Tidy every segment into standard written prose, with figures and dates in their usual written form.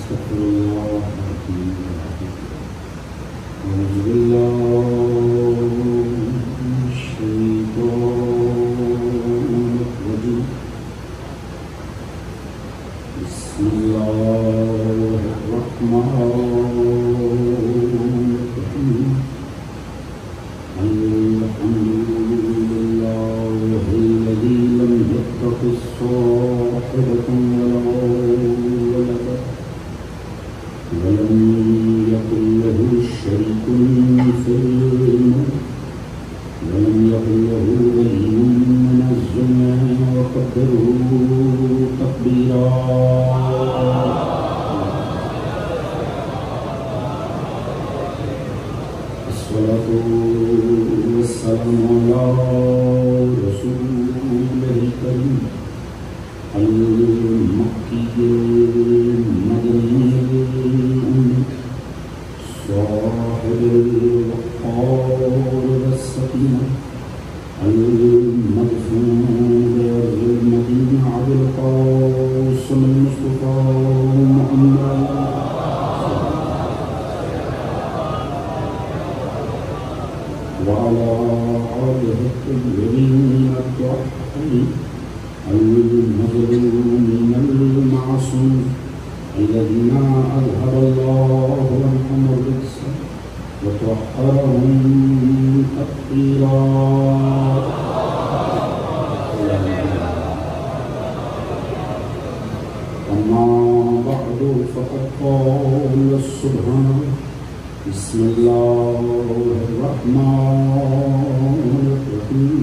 استغفر الله العظيم أعوذ بالله من الشيطان الرجيم بسم الله الرحمن الرحيم الحمد لله الذي لم يتخذ صاحبة ولا ولدا ولم يكن له شريك في الملك ولم يكن له ولي من الذل وقدره تقديرا الصلاة والسلام على رسول الكريم المكي المدني صاحب الوقار والسكينة المدفون بأرض المدينة عبد القاسم المصطفى محمد وعلى آله الطيبين الطاهرين المظلومين المعصومين الذين أذهب الله عنهم الرجس وطهرهم تطهيرا أما بعد فقد قال سبحانه بسم الله الرحمن الرحيم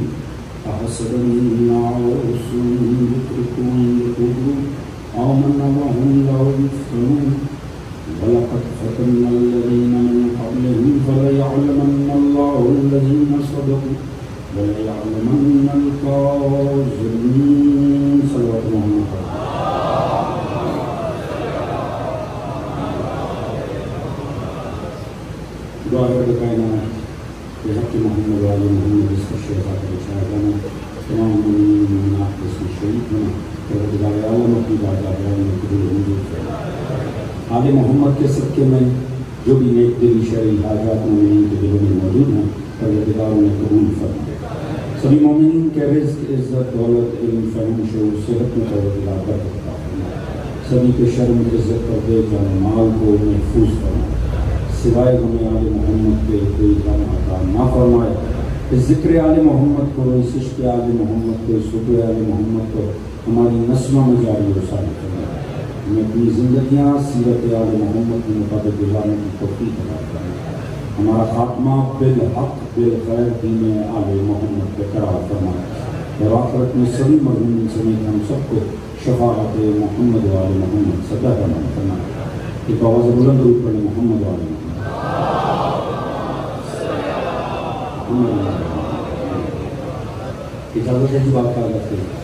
أحسب الناس أن يتركوا أن يقولوا آمنا وهم لا يفتنون ولقد فتنا الذين من قبلهم فليعلمن الله الذين صدقوا وليعلمن الكاذبين صلوات محمد دعا کرتے کائنات بحق محمد وعلی محمد اس کا شیخات بچایا جانا تمام مومنین مومنات اس میں شریک ہونا پروردگار عالم اپنی بارگاہ میں قبول منظور فرما آل محمد کے صدقے میں جو بھی نیک دلی شرعی حاجات مومنین کے دلوں میں موجود ہیں پروردگار انہیں قبول فرما سبھی مومنین کے رزق عزت دولت علم فہم شعور صحت میں پروردگار برکت عطا فرما سبھی کے شرم عزت پردے جان مال کو محفوظ فرما سوائے ہمیں آل محمد کے کوئی غم عطا نہ فرمائے اس ذکر آل محمد کو اس عشق آل محمد کو اس حب آل محمد کو ہماری نسلوں میں جاری و ساری فرمائے ہمیں اپنی زندگیاں سیرت آل محمد کے مطابق گزارنے کی توفیق عطا فرمائے ہمارا خاتمہ بالحق بالخیر دین آل محمد پہ قرار فرمائے اور آخرت میں سبھی مرحومین سمیت ہم سب کو شفاعت محمد و آل محمد صدا فرمائے ایک آواز بلند درود پڑھیں محمد و آل محمد اجازت ہے جو بات کر کرتے ہیں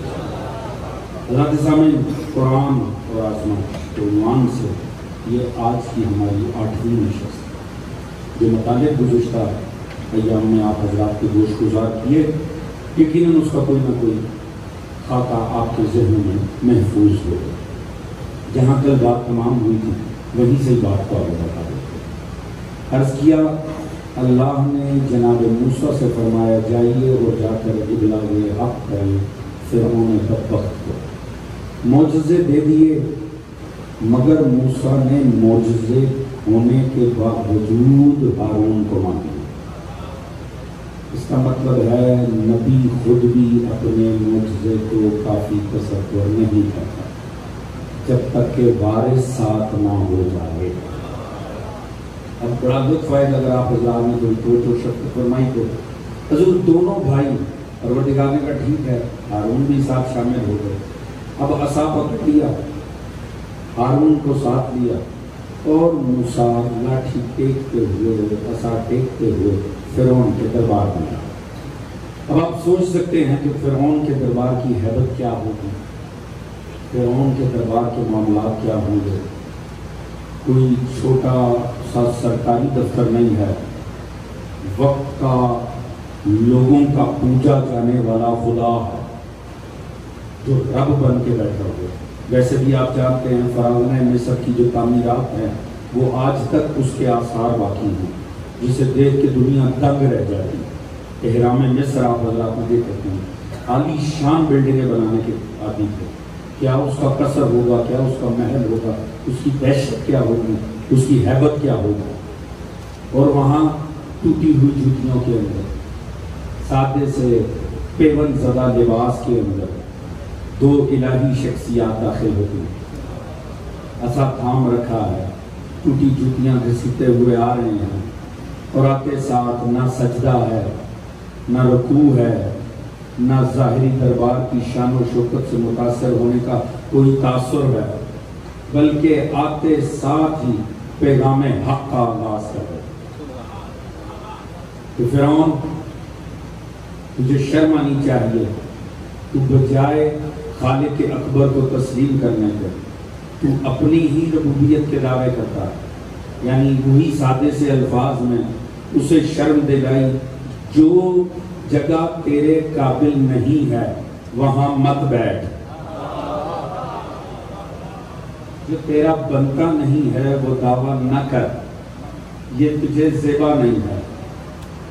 اللہ کے سامنے قرآن اور آسمان کے عنوان سے یہ آج کی ہماری 8ویں نشست جو متعلق گزشتہ ایام میں آپ حضرات کے گوش گزار کیے یقیناً اس کا کوئی نہ کوئی خاکہ آپ کے ذہن میں محفوظ ہو جہاں کل بات تمام ہوئی تھی وہیں سے بات کو آگے بتا دیتے عرض کیا اللہ نے جناب موسیٰ سے فرمایا جائیے اور جا کر ابلاغ حق کریں فرعون بدبخت کو معجزے دے دیے مگر موسیٰ نے معجزے ہونے کے باوجود ہارون کو مان لیا اس کا مطلب ہے نبی خود بھی اپنے معجزے کو کافی تصور نہیں کرتا جب تک کہ وارث ساتھ نہ ہو جائے اب بڑا لطف آئے اگر آپ حضرات نے کوئی توجہ و شفقت فرمائی تو حضور دونوں بھائی پروردگار نے کہا ٹھیک ہے ہارون بھی ساتھ شامل ہو گئے اب عصا پکڑ لیا ہارون کو ساتھ لیا اور موسیٰ لاٹھی ٹیکتے ہوئے عصا ٹیکتے ہوئے فرعون کے دربار میں آئے اب آپ سوچ سکتے ہیں کہ فرعون کے دربار کی ہیبت کیا ہوگی فرعون کے دربار کے معاملات کیا ہوں گے کوئی چھوٹا سا سرکاری دفتر نہیں ہے وقت کا لوگوں کا پوجا جانے والا خدا ہے جو رب بن کے بیٹھا ہوا ویسے بھی آپ جانتے ہیں فراعنہ مصر کی جو تعمیرات ہیں وہ آج تک اس کے آثار باقی ہیں، جسے دیکھ کے دنیا دنگ رہ جاتی ہے۔ احرام مصر آپ حضرات میں دیکھ سکتے ہیں، عالی شان بلڈنگیں بنانے کے عادی تھے۔ کیا اس کا قصر ہوگا، کیا اس کا محل ہوگا، اس کی دہشت کیا ہوگی، اس کی ہیبت کیا ہوگا۔ اور وہاں ٹوٹی ہوئی جوتیوں کے اندر، سادے سے پیون زدہ لباس کے اندر دو الہی شخصیات داخل ہوتی ہیں، عصا تھام رکھا ہے، ٹوٹی جوتیاں گھسیٹتے ہوئے آ رہے ہیں، اور آتے ساتھ نہ سجدہ ہے، نہ رکوع ہے، نہ ظاہری دربار کی شان و شوکت سے متاثر ہونے کا کوئی تاثر ہے، بلکہ آتے ساتھ ہی پیغام حق کا آغاز کر رہے۔ تو فرعون، تجھے شرم آنی چاہیے، تو بجائے خالق اکبر کو تسلیم کرنے کے تو اپنی ہی ربوبیت کے دعوے کرتا ہے، یعنی وہی سادے سے الفاظ میں اسے شرم دلائی، جو جگہ تیرے قابل نہیں ہے وہاں مت بیٹھ، جو تیرا بنتا نہیں ہے وہ دعویٰ نہ کر، یہ تجھے زیبا نہیں ہے۔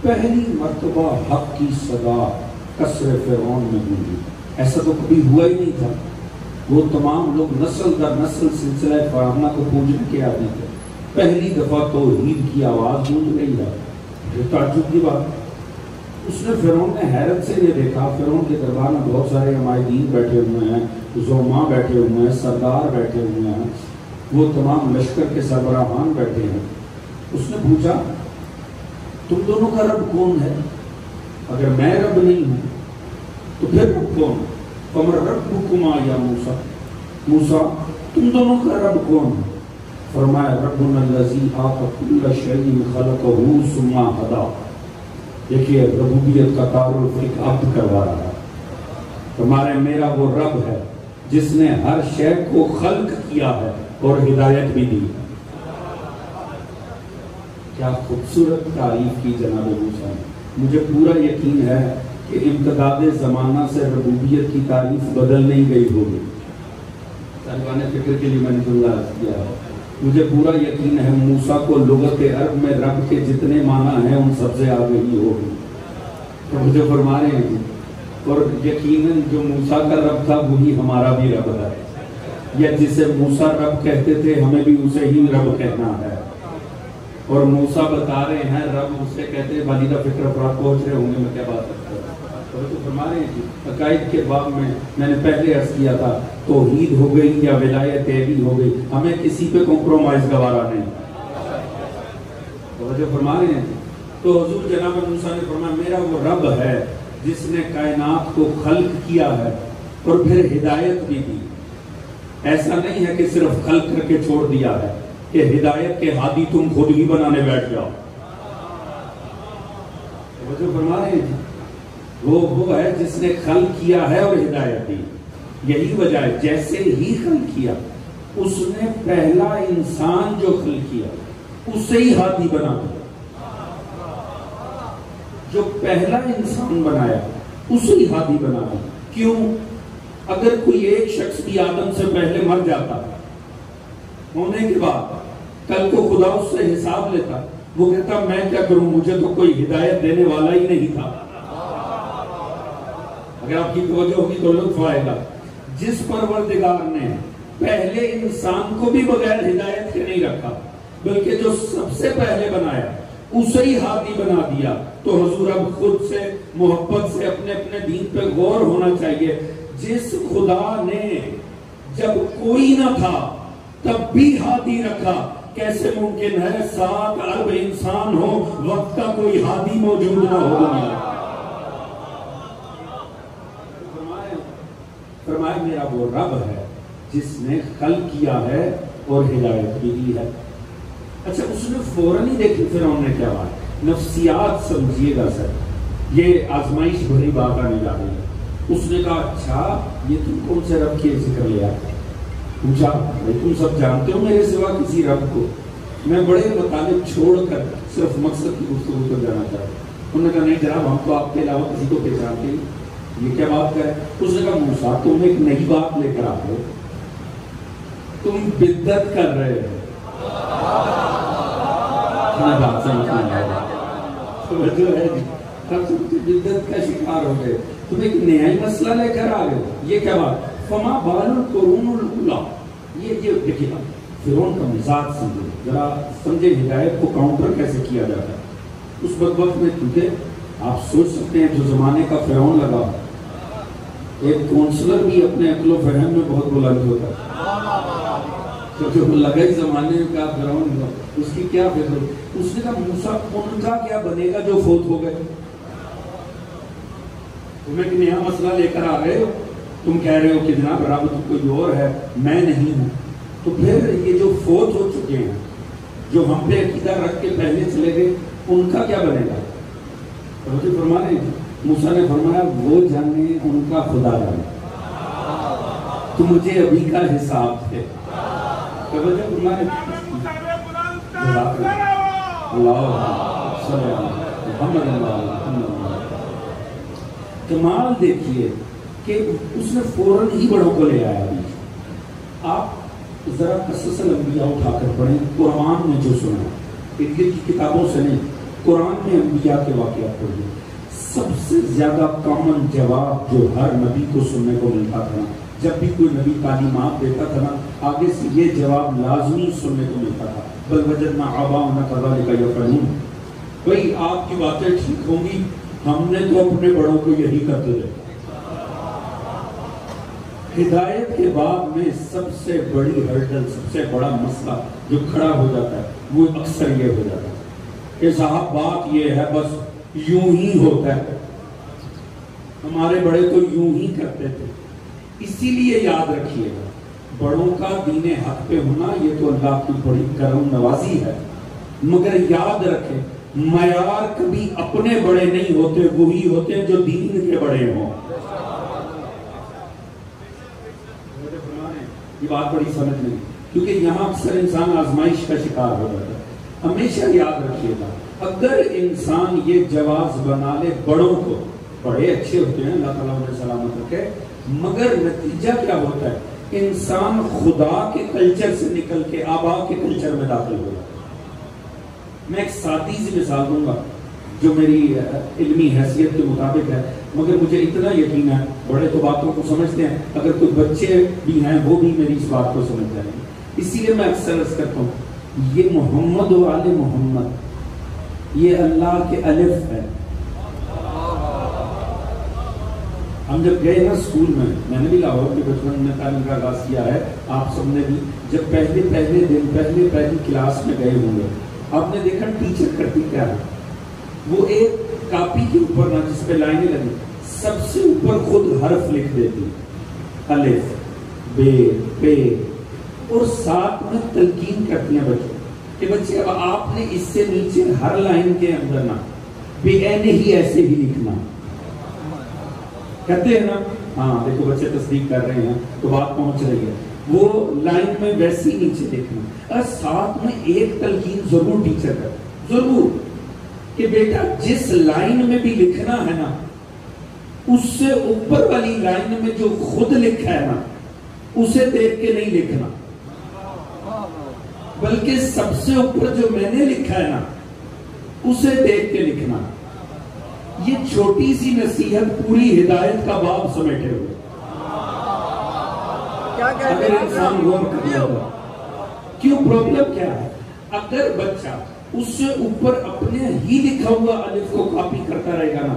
پہلی مرتبہ حق کی صدا قصر فرعون میں گونجی، ایسا تو کبھی ہوا ہی نہیں تھا۔ وہ تمام لوگ نسل در نسل سلسلہ فرعونہ کو پوجنے کے عادی تھے، پہلی دفعہ توحید کی آواز گونج رہی ہے، یہ تعجب کی بات۔ اس نے فرعون نے حیرت سے یہ دیکھا، فرعون کے دربار میں بہت سارے عمائدین بیٹھے ہوئے ہیں، زعماء بیٹھے ہوئے ہیں، سردار بیٹھے ہوئے ہیں، وہ تمام لشکر کے سربراہان بیٹھے ہیں۔ اس نے پوچھا تم دونوں کا رب کون ہے؟ اگر میں رب نہیں ہوں تو پھر رب کون؟ فمن ربکما یا موسیٰ، موسیٰ تم دونوں کا رب کون ہے؟ فرمایا ربنا الذی اعطی کل شیء خلقہ ثم ہدی۔ دیکھیے ربوبیت کا تعارف ایک عبد کروا رہا ہے، ہمارے میرا وہ رب ہے جس نے ہر شے کو خلق کیا ہے اور ہدایت بھی دی۔ کیا خوبصورت تعریف کی جناب موسیٰ نے۔ مجھے پورا یقین ہے کہ امتداد زمانہ سے ربوبیت کی تعریف بدل نہیں گئی ہوگی۔ طالبان فکر کے لیے میں نے جملہ عرض کیا ہے، مجھے پورا یقین ہے موسیٰ کو لغت عرب میں رب کے جتنے معنی ہیں ان سب سے آگے ہی ہوگی۔ تو مجھے فرما رہے ہیں، اور یقیناً جو موسیٰ کا رب تھا وہی ہمارا بھی رب ہے، یا جسے موسیٰ رب کہتے تھے ہمیں بھی اسے ہی رب کہنا ہے۔ اور موسیٰ بتا رہے ہیں رب اسے کہتے ہیں، والدہ فکر افراد پہنچ رہے ہوں گے میں کیا بات کرتا ہوں۔ تو فرما رہے ہیں عقائد کے باب میں نے پہلے عرض کیا تھا، توحید ہو گئی یا ولایت علی ہو گئی، ہمیں کسی پہ کمپرومائز گوارا نہیں۔ تو جو فرما رہے ہیں تو حضور جناب موسیٰ نے فرمایا میرا وہ رب ہے جس نے کائنات کو خلق کیا ہے اور پھر ہدایت بھی دی۔ ایسا نہیں ہے کہ صرف خلق کر کے چھوڑ دیا ہے کہ ہدایت کے ہادی تم خود ہی بنانے بیٹھ جاؤ۔ وہ جو فرما رہے ہیں وہ ہے جس نے خلق کیا ہے اور ہدایت دی۔ یہی وجہ ہے جیسے ہی خلق کیا اس نے پہلا انسان جو خلق کیا اسے ہی ہادی بنا دیا، جو پہلا انسان بنایا اسے ہی ہادی بنا دیا۔ کیوں؟ اگر کوئی ایک شخص بھی آدم سے پہلے مر جاتا ہونے کے بعد کل کو خدا اس سے حساب لیتا، وہ کہتا میں کیا کروں، مجھے تو کوئی ہدایت دینے والا ہی نہیں تھا۔ اگر آپ کی توجہ ہوگی تو لطف آئے گا، جس پروردگار نے پہلے انسان کو بھی بغیر ہدایت کے نہیں رکھا بلکہ جو سب سے پہلے بنایا اسے ہی ہادی بنا دیا، تو حضور اب خود سے محبت سے اپنے اپنے دین پہ غور ہونا چاہیے۔ جس خدا نے جب کوئی نہ تھا تب بھی ہادی رکھا، کیسے ممکن ہے 7 ارب انسان ہو وقت کا کوئی ہادی موجود نہ ہو دنیا۔ فرمایا میرا وہ رب ہے جس نے خلق کیا ہے اور ہدایت بھی دی ہے۔ اچھا اس نے فوراً ہی دیکھی فرعون نے کیا بات، نفسیات سمجھیے گا سر، یہ آزمائش بھری بات آنے جا رہی ہے۔ اس نے کہا اچھا یہ تم کون سے رب کے ذکر لیا؟ پوچھا بھائی تم سب جانتے ہو میرے سوا کسی رب کو؟ میں بڑے مطالب چھوڑ کر صرف مقصد کی گفتگو کو جانا چاہتا ہوں۔ انہوں نے کہا نہیں جناب ہم تو آپ کے علاوہ کسی کو پہچانتے ہیں، یہ کیا بات ہے؟ اس نے کہا موسیٰ تم ایک نئی بات لے کر آتے ہو، تم بدعت کر رہے ہو. بات سمجھنا ہے توجہ ہے جی. ہم سب بدعت کا شکار ہو گئے. تم ایک نیا ہی مسئلہ لے کر آ گئے. یہ کیا بات؟ فما بال القرون الاولیٰ. یہ دیکھیے فرعون کا مزاج سمجھے ذرا, سمجھے ہدایت کو کاؤنٹر کیسے کیا جاتا ہے اس وقت میں. کیونکہ آپ سوچ سکتے ہیں جو زمانے کا فرعون لگا, ایک کونسلر بھی اپنے عقل و فہم میں بہت بلند ہوتا ہے, کیونکہ وہ لگا ہی زمانے کا فرعون ہوا. اس کی کیا فکر, اس نے کہا موسیٰ ان کا کیا بنے گا جو فوت ہو گئے. تم ایک نیا مسئلہ لے کر آ رہے ہو, تم کہہ رہے ہو کہ جناب رب تو کوئی اور ہے, میں نہیں ہوں. تو پھر یہ جو فوت ہو چکے ہیں, جو ہم پہ عقیدہ رکھ کے پہلے چلے گئے, ان کا کیا بنے گا؟ توجہ فرما رہے ہیں. موسیٰ نے فرمایا وہ جانے ان کا خدا جانے, تو مجھے ابھی کا حساب ہے. توجہ فرما رہے ہیں. اللہ صلی اللہ کمال دیکھیے کہ اس نے فوراً ہی بڑوں کو لے آیا. آپ ذرا قصص الانبیاء اٹھا کر پڑھیں, قرآن میں جو سنا, انگلش کی کتابوں سے نہیں, قرآن میں انبیاء کے واقعات پڑھیں. سب سے زیادہ کامن جواب جو ہر نبی کو سننے کو ملتا تھا, جب بھی کوئی نبی تعلیمات دیتا تھا نا, آگے سے یہ جواب لازمی سننے کو ملتا تھا, بل وجدنا آباءنا کذالک یفعلون. بھئی آپ کی باتیں ٹھیک ہوں گی, ہم نے تو اپنے بڑوں کو یہی کرتے تھے. ہدایت کے بعد میں سب سے بڑی ہرڈل, سب سے بڑا مسئلہ جو کھڑا ہو جاتا ہے وہ اکثر یہ ہو جاتا ہے کہ صاحب بات یہ ہے بس یوں ہی ہوتا ہے, ہمارے بڑے تو یوں ہی کرتے تھے. اسی لیے یاد رکھیے گا, بڑوں کا دین حق پہ ہونا یہ تو اللہ کی بڑی کرم نوازی ہے, مگر یاد رکھیں معیار کبھی اپنے بڑے نہیں ہوتے, وہی ہوتے ہیں جو دین کے بڑے ہوں. یہ بات بڑی سمجھ نہیں, کیونکہ یہاں اکثر انسان آزمائش کا شکار ہو جاتا ہے. ہمیشہ یاد رکھیے گا, اگر انسان یہ جواز بنا لے بڑوں کو, بڑے اچھے ہوتے ہیں اللہ تعالیٰ انہیں سلامت رکھے, مگر نتیجہ کیا ہوتا ہے, انسان خدا کے کلچر سے نکل کے آبا کے کلچر میں داخل ہو جاتا ہے. میں ایک سادی سی مثال دوں گا جو میری علمی حیثیت کے مطابق ہے, مگر مجھے اتنا یقین ہے بڑے تو باتوں کو سمجھتے ہیں, اگر کوئی بچے بھی ہیں وہ بھی میری اس بات کو سمجھ جائیں گے. اسی لیے میں اکثر عرض کرتا ہوں, یہ محمد و آل محمد یہ اللہ کے الف ہے. ہم جب گئے نا اسکول میں نے بھی لاہور کے بچپن میں تعلیم کا آغاز کیا ہے, آپ سب نے بھی جب پہلے دن پہلی کلاس میں گئے ہوں گے, آپ نے دیکھا ٹیچر کرتی کیا ہے, وہ ایک کاپی کے اوپر نا جس پہ لائنیں لگی, سب سے اوپر خود حرف لکھ دیتی, الف بے پے, اور ساتھ میں تلقین کرتی ہیں بچوں کہ بچے اب آپ نے اس سے نیچے ہر لائن کے اندر نا بے اینے ہی ایسے ہی لکھنا. کہتے ہیں نا, ہاں دیکھو بچے تصدیق کر رہے ہیں تو بات پہنچ رہی ہے, وہ لائن میں ویسی نیچے دیکھنا. اور ساتھ میں ایک تلقین ضرور ٹیچر کر, ضرور, کہ بیٹا جس لائن میں بھی لکھنا ہے نا, اس سے اوپر والی لائن میں جو خود لکھا ہے نا اسے دیکھ کے نہیں لکھنا, بلکہ سب سے اوپر جو میں نے لکھا ہے نا اسے دیکھ کے لکھنا. یہ چھوٹی سی نصیحت پوری ہدایت کا باب سمیٹے ہوئے. اگر انسان غور کرتا ہوگا, کیوں پرابلم کیا ہے, اگر بچہ اس سے اوپر اپنے ہی لکھا ہوا الف کو کاپی کرتا رہے گا نا,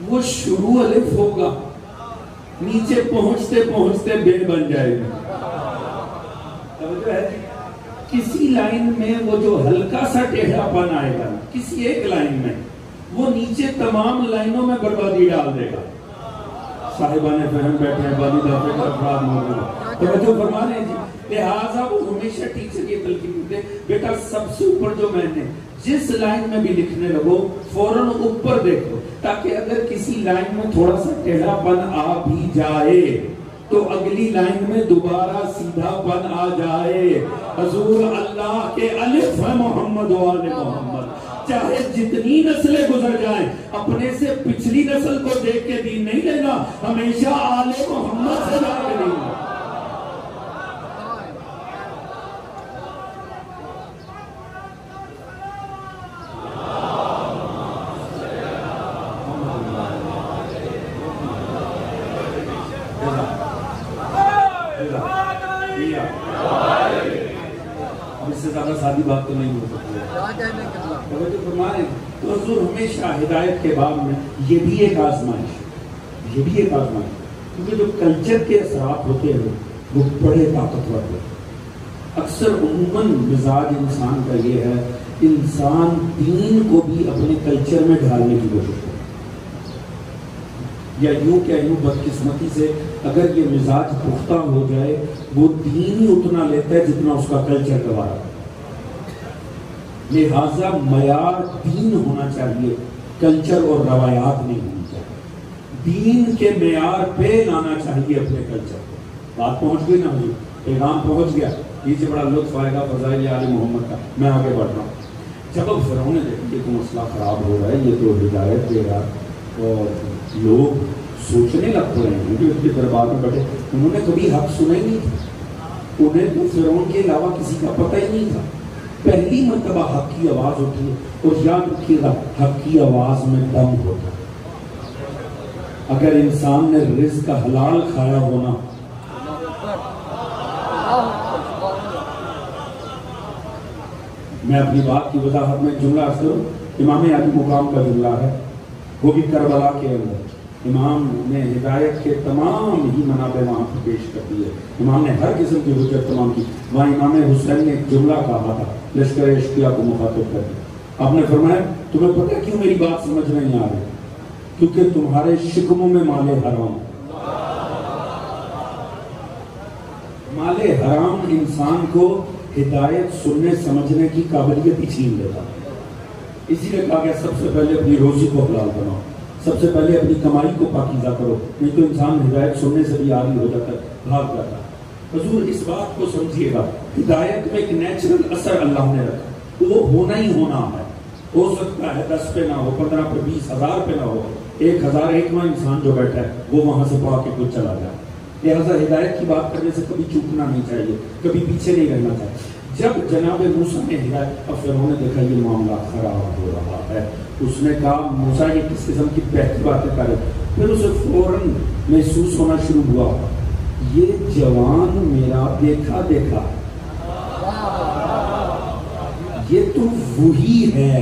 وہ شروع الف ہوگا, نیچے پہنچتے پہنچتے بے بن جائے گا. توجہ ہے, کسی لائن میں وہ جو ہلکا سا ٹیڑھا پن آئے گا, کسی ایک لائن میں, وہ نیچے تمام لائنوں میں بربادی ڈال دے گا. صاحبان فہم بیٹھے ہیں, والدہ فکر افراد موجود, توجہ فرما رہے ہیں جی. لہٰذا وہ ہمیشہ ٹیچر یہ تلقین کرتے, بیٹا سب سے اوپر جو میں نے جس لائن میں بھی لکھنے لگو فوراً اوپر دیکھو, تاکہ اگر کسی لائن میں تھوڑا سا ٹیڑھا پن آ بھی جائے تو اگلی لائن میں دوبارہ سیدھا پن آ جائے. حضور اللہ کے الف ہے محمد و آل محمد. چاہے جتنی نسلیں گزر جائیں, اپنے سے پچھلی نسل کو دیکھ کے دین نہیں لینا, ہمیشہ آل محمد سے جا کے لینا. اب اس سے زیادہ سادی بات تو نہیں ہو سکتی. توجہ فرمائیں. تو حضور ہمیشہ ہدایت کے باب میں یہ بھی ایک آزمائش ہے، یہ بھی ایک آزمائش ہے، کیونکہ جو کلچر کے اثرات ہوتے ہیں وہ بڑے طاقتور ہوتے ہیں. اکثر عموماً مزاج انسان کا یہ ہے، انسان دین کو بھی اپنے کلچر میں ڈھالنے کی کوشش کرتا ہے، یا یوں کہ یوں بدقسمتی سے اگر یہ مزاج پختہ ہو جائے وہ دین ہی اتنا لیتا ہے جتنا اس کا کلچر گوارا ہے. لہذا معیار دین ہونا چاہیے، کلچر اور روایات نہیں ہونی چاہیے. دین کے معیار پہ لانا چاہیے اپنے کلچر کو. بات پہنچ گئی نا مجھے، پیغام پہنچ گیا. یہ بڑا لطف آئے گا فضائل آل محمد کا. میں آگے بڑھ رہا ہوں. جب اب فرعون نے دیکھا کہ تو مسئلہ خراب ہو رہا ہے، یہ تو ہدایت دے رہا اور لوگ سوچنے لگ پڑے ہیں جو اس کے دربار میں بیٹھے، انہوں نے کبھی حق سنا ہی نہیں تھا، انہیں تو فرعون کے علاوہ کسی کا پتہ ہی نہیں تھا. پہلی مرتبہ حق کی آواز ہوتی ہے، اور یاد رکھیے گا حق کی آواز میں دم ہوتا ہے. اگر انسان نے رزق کا حلال کھایا ہونا، میں اپنی بات کی وضاحت میں جملہ عرض کروں. امام علی مقام کا جملہ ہے، وہ بھی کربلا کے اندر. امام نے ہدایت کے تمام ہی منابع وہاں پر پیش کر دی ہے. امام نے ہر قسم کی حجت تمام کی. وہاں امام حسین نے ایک جملہ کہا تھا لشکر اشقیاء کو مخاطب کر کے. آپ نے فرمایا تمہیں پتہ کیوں میری بات سمجھ نہیں آ رہی؟ کیونکہ تمہارے شکموں میں مال حرام. مال حرام انسان کو ہدایت سننے سمجھنے کی قابلیت ہی چھین لیتا. اسی لیے کہا گیا سب سے پہلے اپنی روزی کو حلال بناؤ، سب سے پہلے اپنی کمائی کو پاکیزہ کرو، نہیں تو انسان ہدایت سننے سے بھی عاری ہو جاتا ہے، بھاگ جاتا ہے. حضور اس بات کو سمجھیے گا، ہدایت میں ایک نیچرل اثر اللہ نے رکھا، وہ ہونا ہی ہونا ہے. ہو سکتا ہے 10 پہ نہ ہو، 15 پہ، 20,000 پہ نہ ہو، 1,001واں انسان جو بیٹھا ہے وہ وہاں سے پڑھا کے کچھ چلا جائے. لہٰذا ہدایت کی بات کرنے سے کبھی چوکنا نہیں چاہیے، کبھی پیچھے نہیں رہنا چاہیے. جب جناب موسیٰ نے ہدایت، اب فرعون نے دیکھا یہ معاملہ خراب ہو رہا ہے، اس نے کہا موسیٰ یہ کس قسم کی بہتی باتیں کرے. پھر اسے فوراً محسوس ہونا شروع ہوا یہ جوان میرا دیکھا دیکھا، یہ تو وہی ہے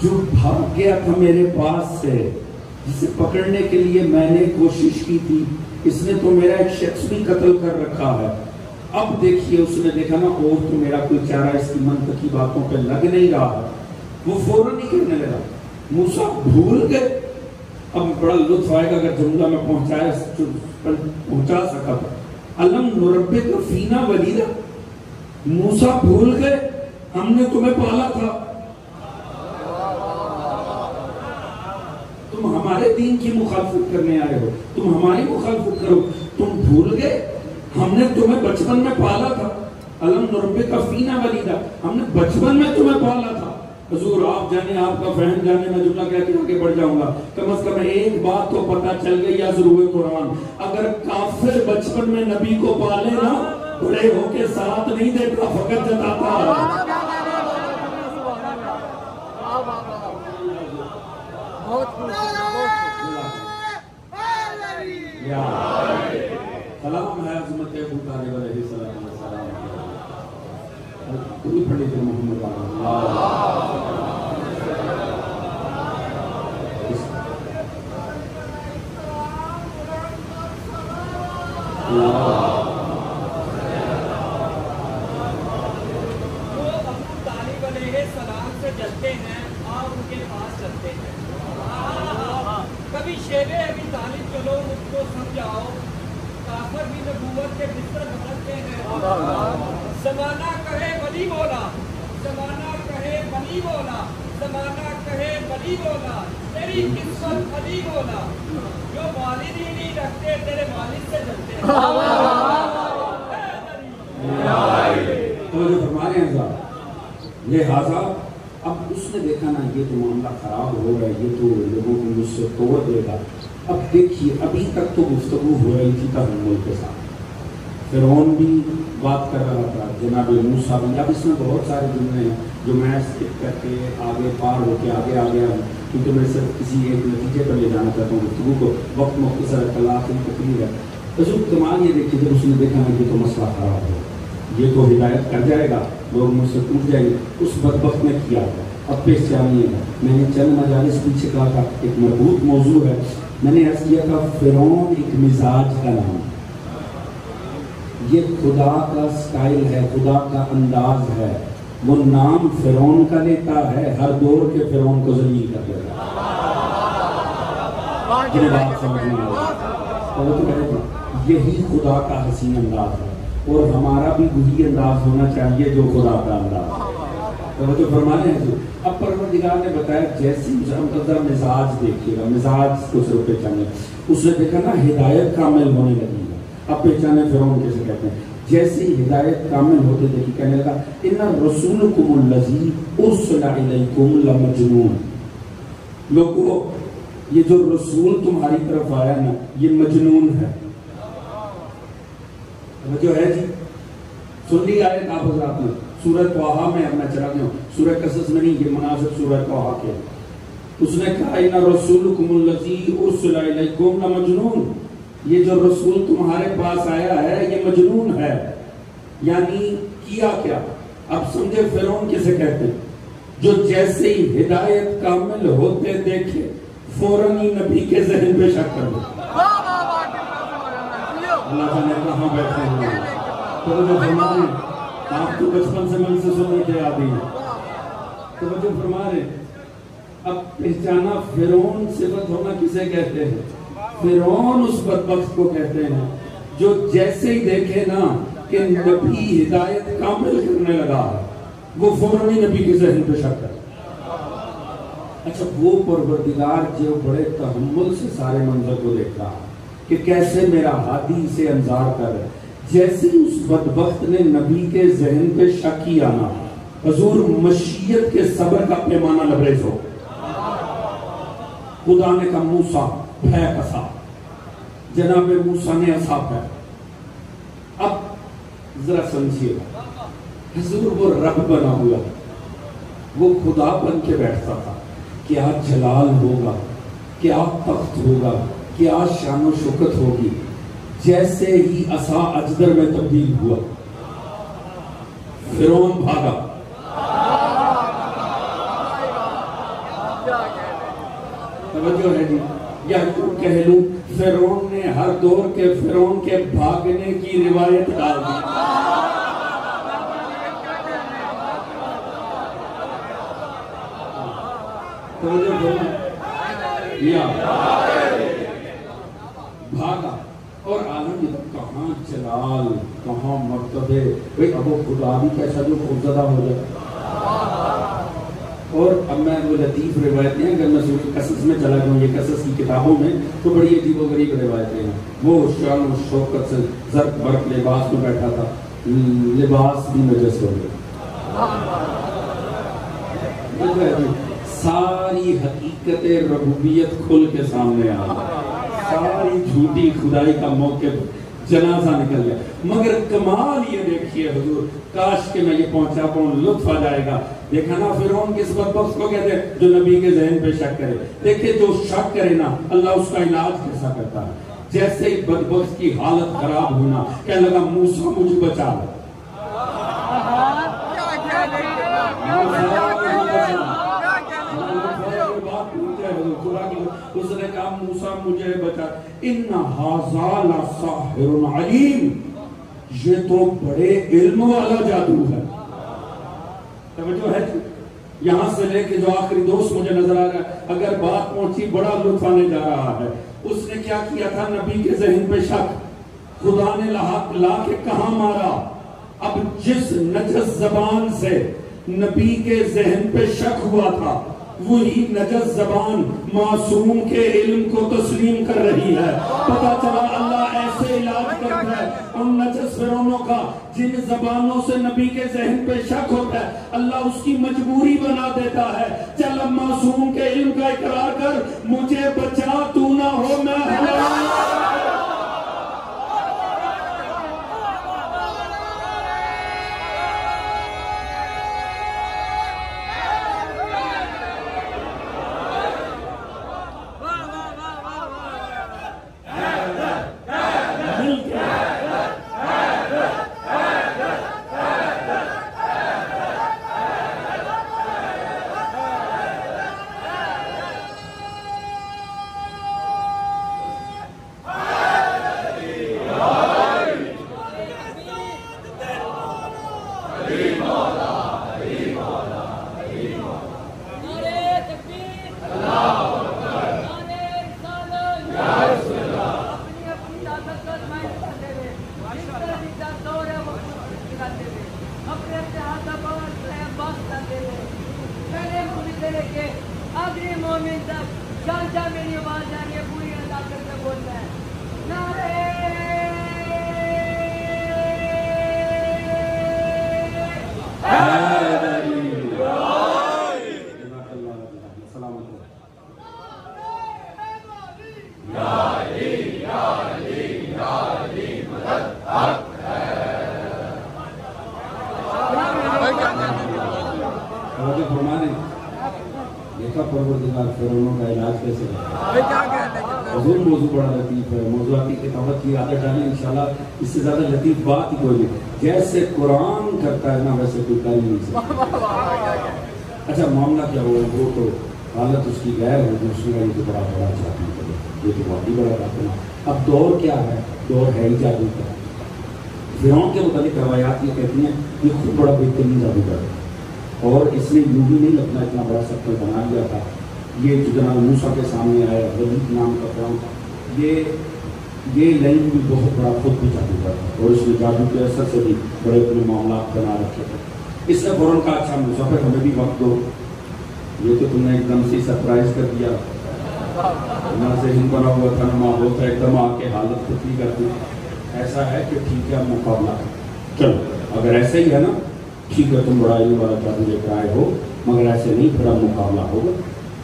جو بھاگ گیا تھا میرے پاس سے، جسے پکڑنے کے لیے میں نے کوشش کی تھی. اس نے تو میرا ایک شخص بھی قتل کر رکھا ہے. اب دیکھیے اس نے دیکھا نا اور تو میرا کوئی چارہ اس کی منطقی باتوں پہ لگ نہیں رہا ہے. وہ فوراً ہی کہنے لگا. موسیٰ بھول گئے. اب بڑا لطف آئے گا اگر جملہ میں پہنچا سکا تھا. الم نربک فینا ولیدا، موسیٰ بھول گئے ہم نے تمہیں پالا تھا، تم ہمارے دین کی مخالفت کرنے آئے ہو، تم ہماری مخالفت کرو. تم بھول گئے ہم نے تمہیں بچپن میں پالا تھا. الم نربک فینا ولیدا، ہم نے بچپن میں تمہیں پالا تھا. حضور آپ جانے، آپ کا فہم جانے، میں جملہ کہہ کے آگے بڑھ جاؤں گا. کم از کم ایک بات تو پتہ چل گئی یا ضرور قرآن، اگر کافر بچپن میں نبی کو پالے نا، بڑے ہو کے ساتھ نہیں دیتا، فقط جتاتا ہے. سلام ہے عظمت ابو طالب علیہ السلام. کوئی پڑھے تھے محمد کبھی شیب ابی طالب چلو مجھ کو سمجھاؤ، کافر بھی نبوت کے بستر بدلتے ہیں. زمانہ کہے ولی بولا، زمانہ کہے ولی بولا، زمانہ کہے ولی بولا، تیری قسمت علی بولا، جو والد ہی نہیں رکھتے تیرے والد سے جلتے ہیں. تو جو فرما رہے ہیں لہٰذا اب اس نے دیکھا نا یہ تو معاملہ خراب ہو رہا ہے، یہ تو لوگوں کو مجھ سے توڑ دے گا. اب دیکھیے ابھی تک تو گفتگو ہو رہی تھی تحمل کے ساتھ، فرعون بھی بات کر رہا تھا، جناب موسیٰ بھی. اب اس میں بہت سارے جملے ہیں جو میں اسکپ کر کے آگے پار ہو کے آگے آ گیا ہوں، کیونکہ میں صرف کسی ایک نتیجے پر لے جانا چاہتا ہوں گفتگو کو. وقت مختصر ہے، کل آخری تقریر ہے. حضور کمال یہ دیکھیے جب اس نے دیکھا نا کہ تو مسئلہ خراب ہو، یہ تو ہدایت کر جائے گا، لوگ مجھ سے پوچھ جائیں گے اس بدبخت نے کیا تھا۔ اب پیش جانیے گا، میں نے چند مجالس پیچھے کہا تھا ایک مربوط موضوع ہے، میں نے عرض کیا تھا فرعون ایک مزاج کا نام، یہ خدا کا سٹائل ہے، خدا کا انداز ہے، وہ نام فرعون کا لیتا ہے، ہر دور کے فرعون کو ذلیل کر دیتا ہے۔ یہ بات سمجھ میں آئی، یہی خدا کا حسین انداز ہے، اور ہمارا بھی وہی انداز ہونا چاہیے جو خدا کا انداز ہے۔ توجہ فرمانے ہیں جو اب پروردگار نے بتایا جیسی مزاج دیکھیے گا، مزاج کو صرف پہچانے، اس نے دیکھا نا ہدایت کامل ہونے لگی ہے، اب پہچانے فرعون کیسے کہتے ہیں، جیسی ہدایت کامل ہوتے دیکھی کہنے لگا ان رسولکم الذی ارسل الیکم لمجنون، لوگوں یہ جو رسول تمہاری طرف آیا نا یہ مجنون ہے۔ جو ہے جی سن لی آیت آپ حضرات نے سورہ طٰہٰ میں، اب میں چلا گیا ہوں سورہ قصص میں نہیں، یہ مناسب سورہ طٰہٰ کے، اس نے کہا ان رسولکم الذی ارسل الیکم لمجنون، یہ جو رسول تمہارے پاس آیا ہے یہ مجنون ہے، یعنی کیا کیا؟ اب سمجھے فرعون کسے کہتے ہیں؟ جو جیسے ہی ہدایت کامل ہوتے دیکھے فوراً ہی نبی کے ذہن پہ شک کر دے۔ اللہ جانے کہاں بیٹھے ہیں، توجہ فرما رہے ہیں، آپ تو بچپن سے من سے سننے کے عادی ہیں، توجہ فرما رہے ہیں۔ اب پہچانا فرعون صفت ہونا کسے کہتے ہیں؟ فرعون اس بدبخت کو کہتے ہیں جو جیسے ہی دیکھے نا کہ نبی ہدایت کامل کرنے لگا وہ فوراً ہی نبی کے ذہن پہ شک کر۔ اچھا وہ پروردگار جو بڑے تحمل سے سارے منظر کو دیکھ رہا کہ کیسے میرا ہادی اسے انظار کر رہا ہے، جیسے اس بدبخت نے نبی کے ذہن پہ شک کیا نا حضور مشیت کے صبر کا پیمانہ لبریز ہو، خدا نے کہا موسیٰ پھینک عصا، جناب موسیٰ نے عصا پھینک۔ اب ذرا سمجھیے حضور وہ رب بنا ہوا وہ خدا بن کے بیٹھتا تھا، کیا جلال ہوگا، کیا تخت ہوگا، کیا شان و شوکت ہوگی، جیسے ہی عصا اجدر میں تبدیل ہوا فرعون بھاگا۔ توجہ ہے جی، یا کیوں کہہ لوں فرعون نے ہر دور کے فرعون کے بھاگنے کی روایت ڈال دی۔ بھاگا اور عالم کہاں جلال کہاں مرتبے، بھئی اب وہ خدا بھی کیسا جو خوفزدہ ہو جائے۔ اور اب میں وہ لطیف روایتیں ہیں، اگر میں سورہ قصص میں چلا گیا ہوں، یہ قصص کی کتابوں میں تو بڑی عجیب و غریب روایتیں ہیں، وہ شان و شوکت سے زرق برق لباس میں بیٹھا تھا، لباس بھی نجس ہو گیا، ساری حقیقت ربوبیت کھل کے سامنے آ گئی، ساری جھوٹی خدائی کا موقف جنازہ نکل گیا۔ مگر کمال یہ دیکھیے حضور، کاش کہ میں یہ پہنچا پاؤں، لطف آ جائے گا۔ دیکھا نا فرعون کس بدبخت کو کہتے ہیں؟ جو نبی کے ذہن پہ شک کرے۔ دیکھیں جو شک کرے نا اللہ اس کا علاج کیسا کرتا ہے۔ جیسے ہی بدبخت کی حالت خراب ہونا کہنے لگا موسیٰ مجھے بچا لے، اس نے کہا موسیٰ مجھے بچا، ان ھذا لساحر علیم، یہ تو بڑے علم والا جادو ہے۔ توجہ ہے یہاں سے لے کے جو آخری دوست مجھے نظر آ رہا ہے، اگر بات پہنچی بڑا لطف آنے جا رہا ہے۔ اس نے کیا کیا تھا؟ نبی کے ذہن پہ شک، خدا نے لا کے کہاں مارا؟ اب جس نجس زبان سے نبی کے ذہن پہ شک ہوا تھا وہی نجس زبان معصوم کے علم کو تسلیم کر رہی ہے۔ پتہ چلا اللہ ایسے علاج کرتا ہے ان نجس فرعونوں کا جن زبانوں سے نبی کے ذہن پہ شک ہوتا ہے، اللہ اس کی مجبوری بنا دیتا ہے، چل اب معصوم کے علم کا اقرار کر، مجھے بچا تو نہ ہو میں ہلاک۔ مومن تک جان جان میری آواز آ رہی ہے پوری علاقے سے بولنا ہے نعرے دیکھا پروردگار فرعونوں کا علاج کیسے حضور موضوع بڑا لطیف ہے، موضوعاتی کتابت کی عادت ڈالیں انشاءاللہ اس سے زیادہ لطیف بات ہی کوئی نہیں، جیسے قرآن کرتا ہے نا ویسے کوئی کر ہی نہیں سکتا۔ اچھا معاملہ کیا ہوا وہ تو حالت اس کی غیر ہے، دوسری والی تو بڑا چاہتی ہے، یہ تو بہت ہی بڑا بات ہے۔ اب دور کیا ہے؟ دور ہے ہی جادو کا۔ فرعون کے متعلق روایات یہ کہتی ہیں یہ خود بڑا بہترین جادوگر ہے، اور اس نے یوں ہی نہیں اپنا اتنا بڑا سکر بنا لیا تھا۔ یہ جو جناب موسیٰ کے سامنے آیا ولید نام کا فرعون، یہ لائن بھی بہت بڑا خود بھی جادوگر تھا، اور اس نے جادو کے اثر سے بھی بڑے اپنے معاملات بنا رکھے تھے۔ اس نے فوراً کہا اچھا موسیٰ پھر ہمیں بھی وقت دو، یہ تو تم نے ایک دم سے سرپرائز کر دیا، نہ ذہن بنا ہوا تھا نہ ماحول تھا، ایک دم آ کے حالت ختم کر دی۔ ایسا ہے کہ ٹھیک ہے مقابلہ چلو، اگر ایسا ہی ہے نا ٹھیک ہے تم بڑا یہ والا جادو لے کر آئے ہو، مگر ایسے نہیں پھر اب مقابلہ ہوگا،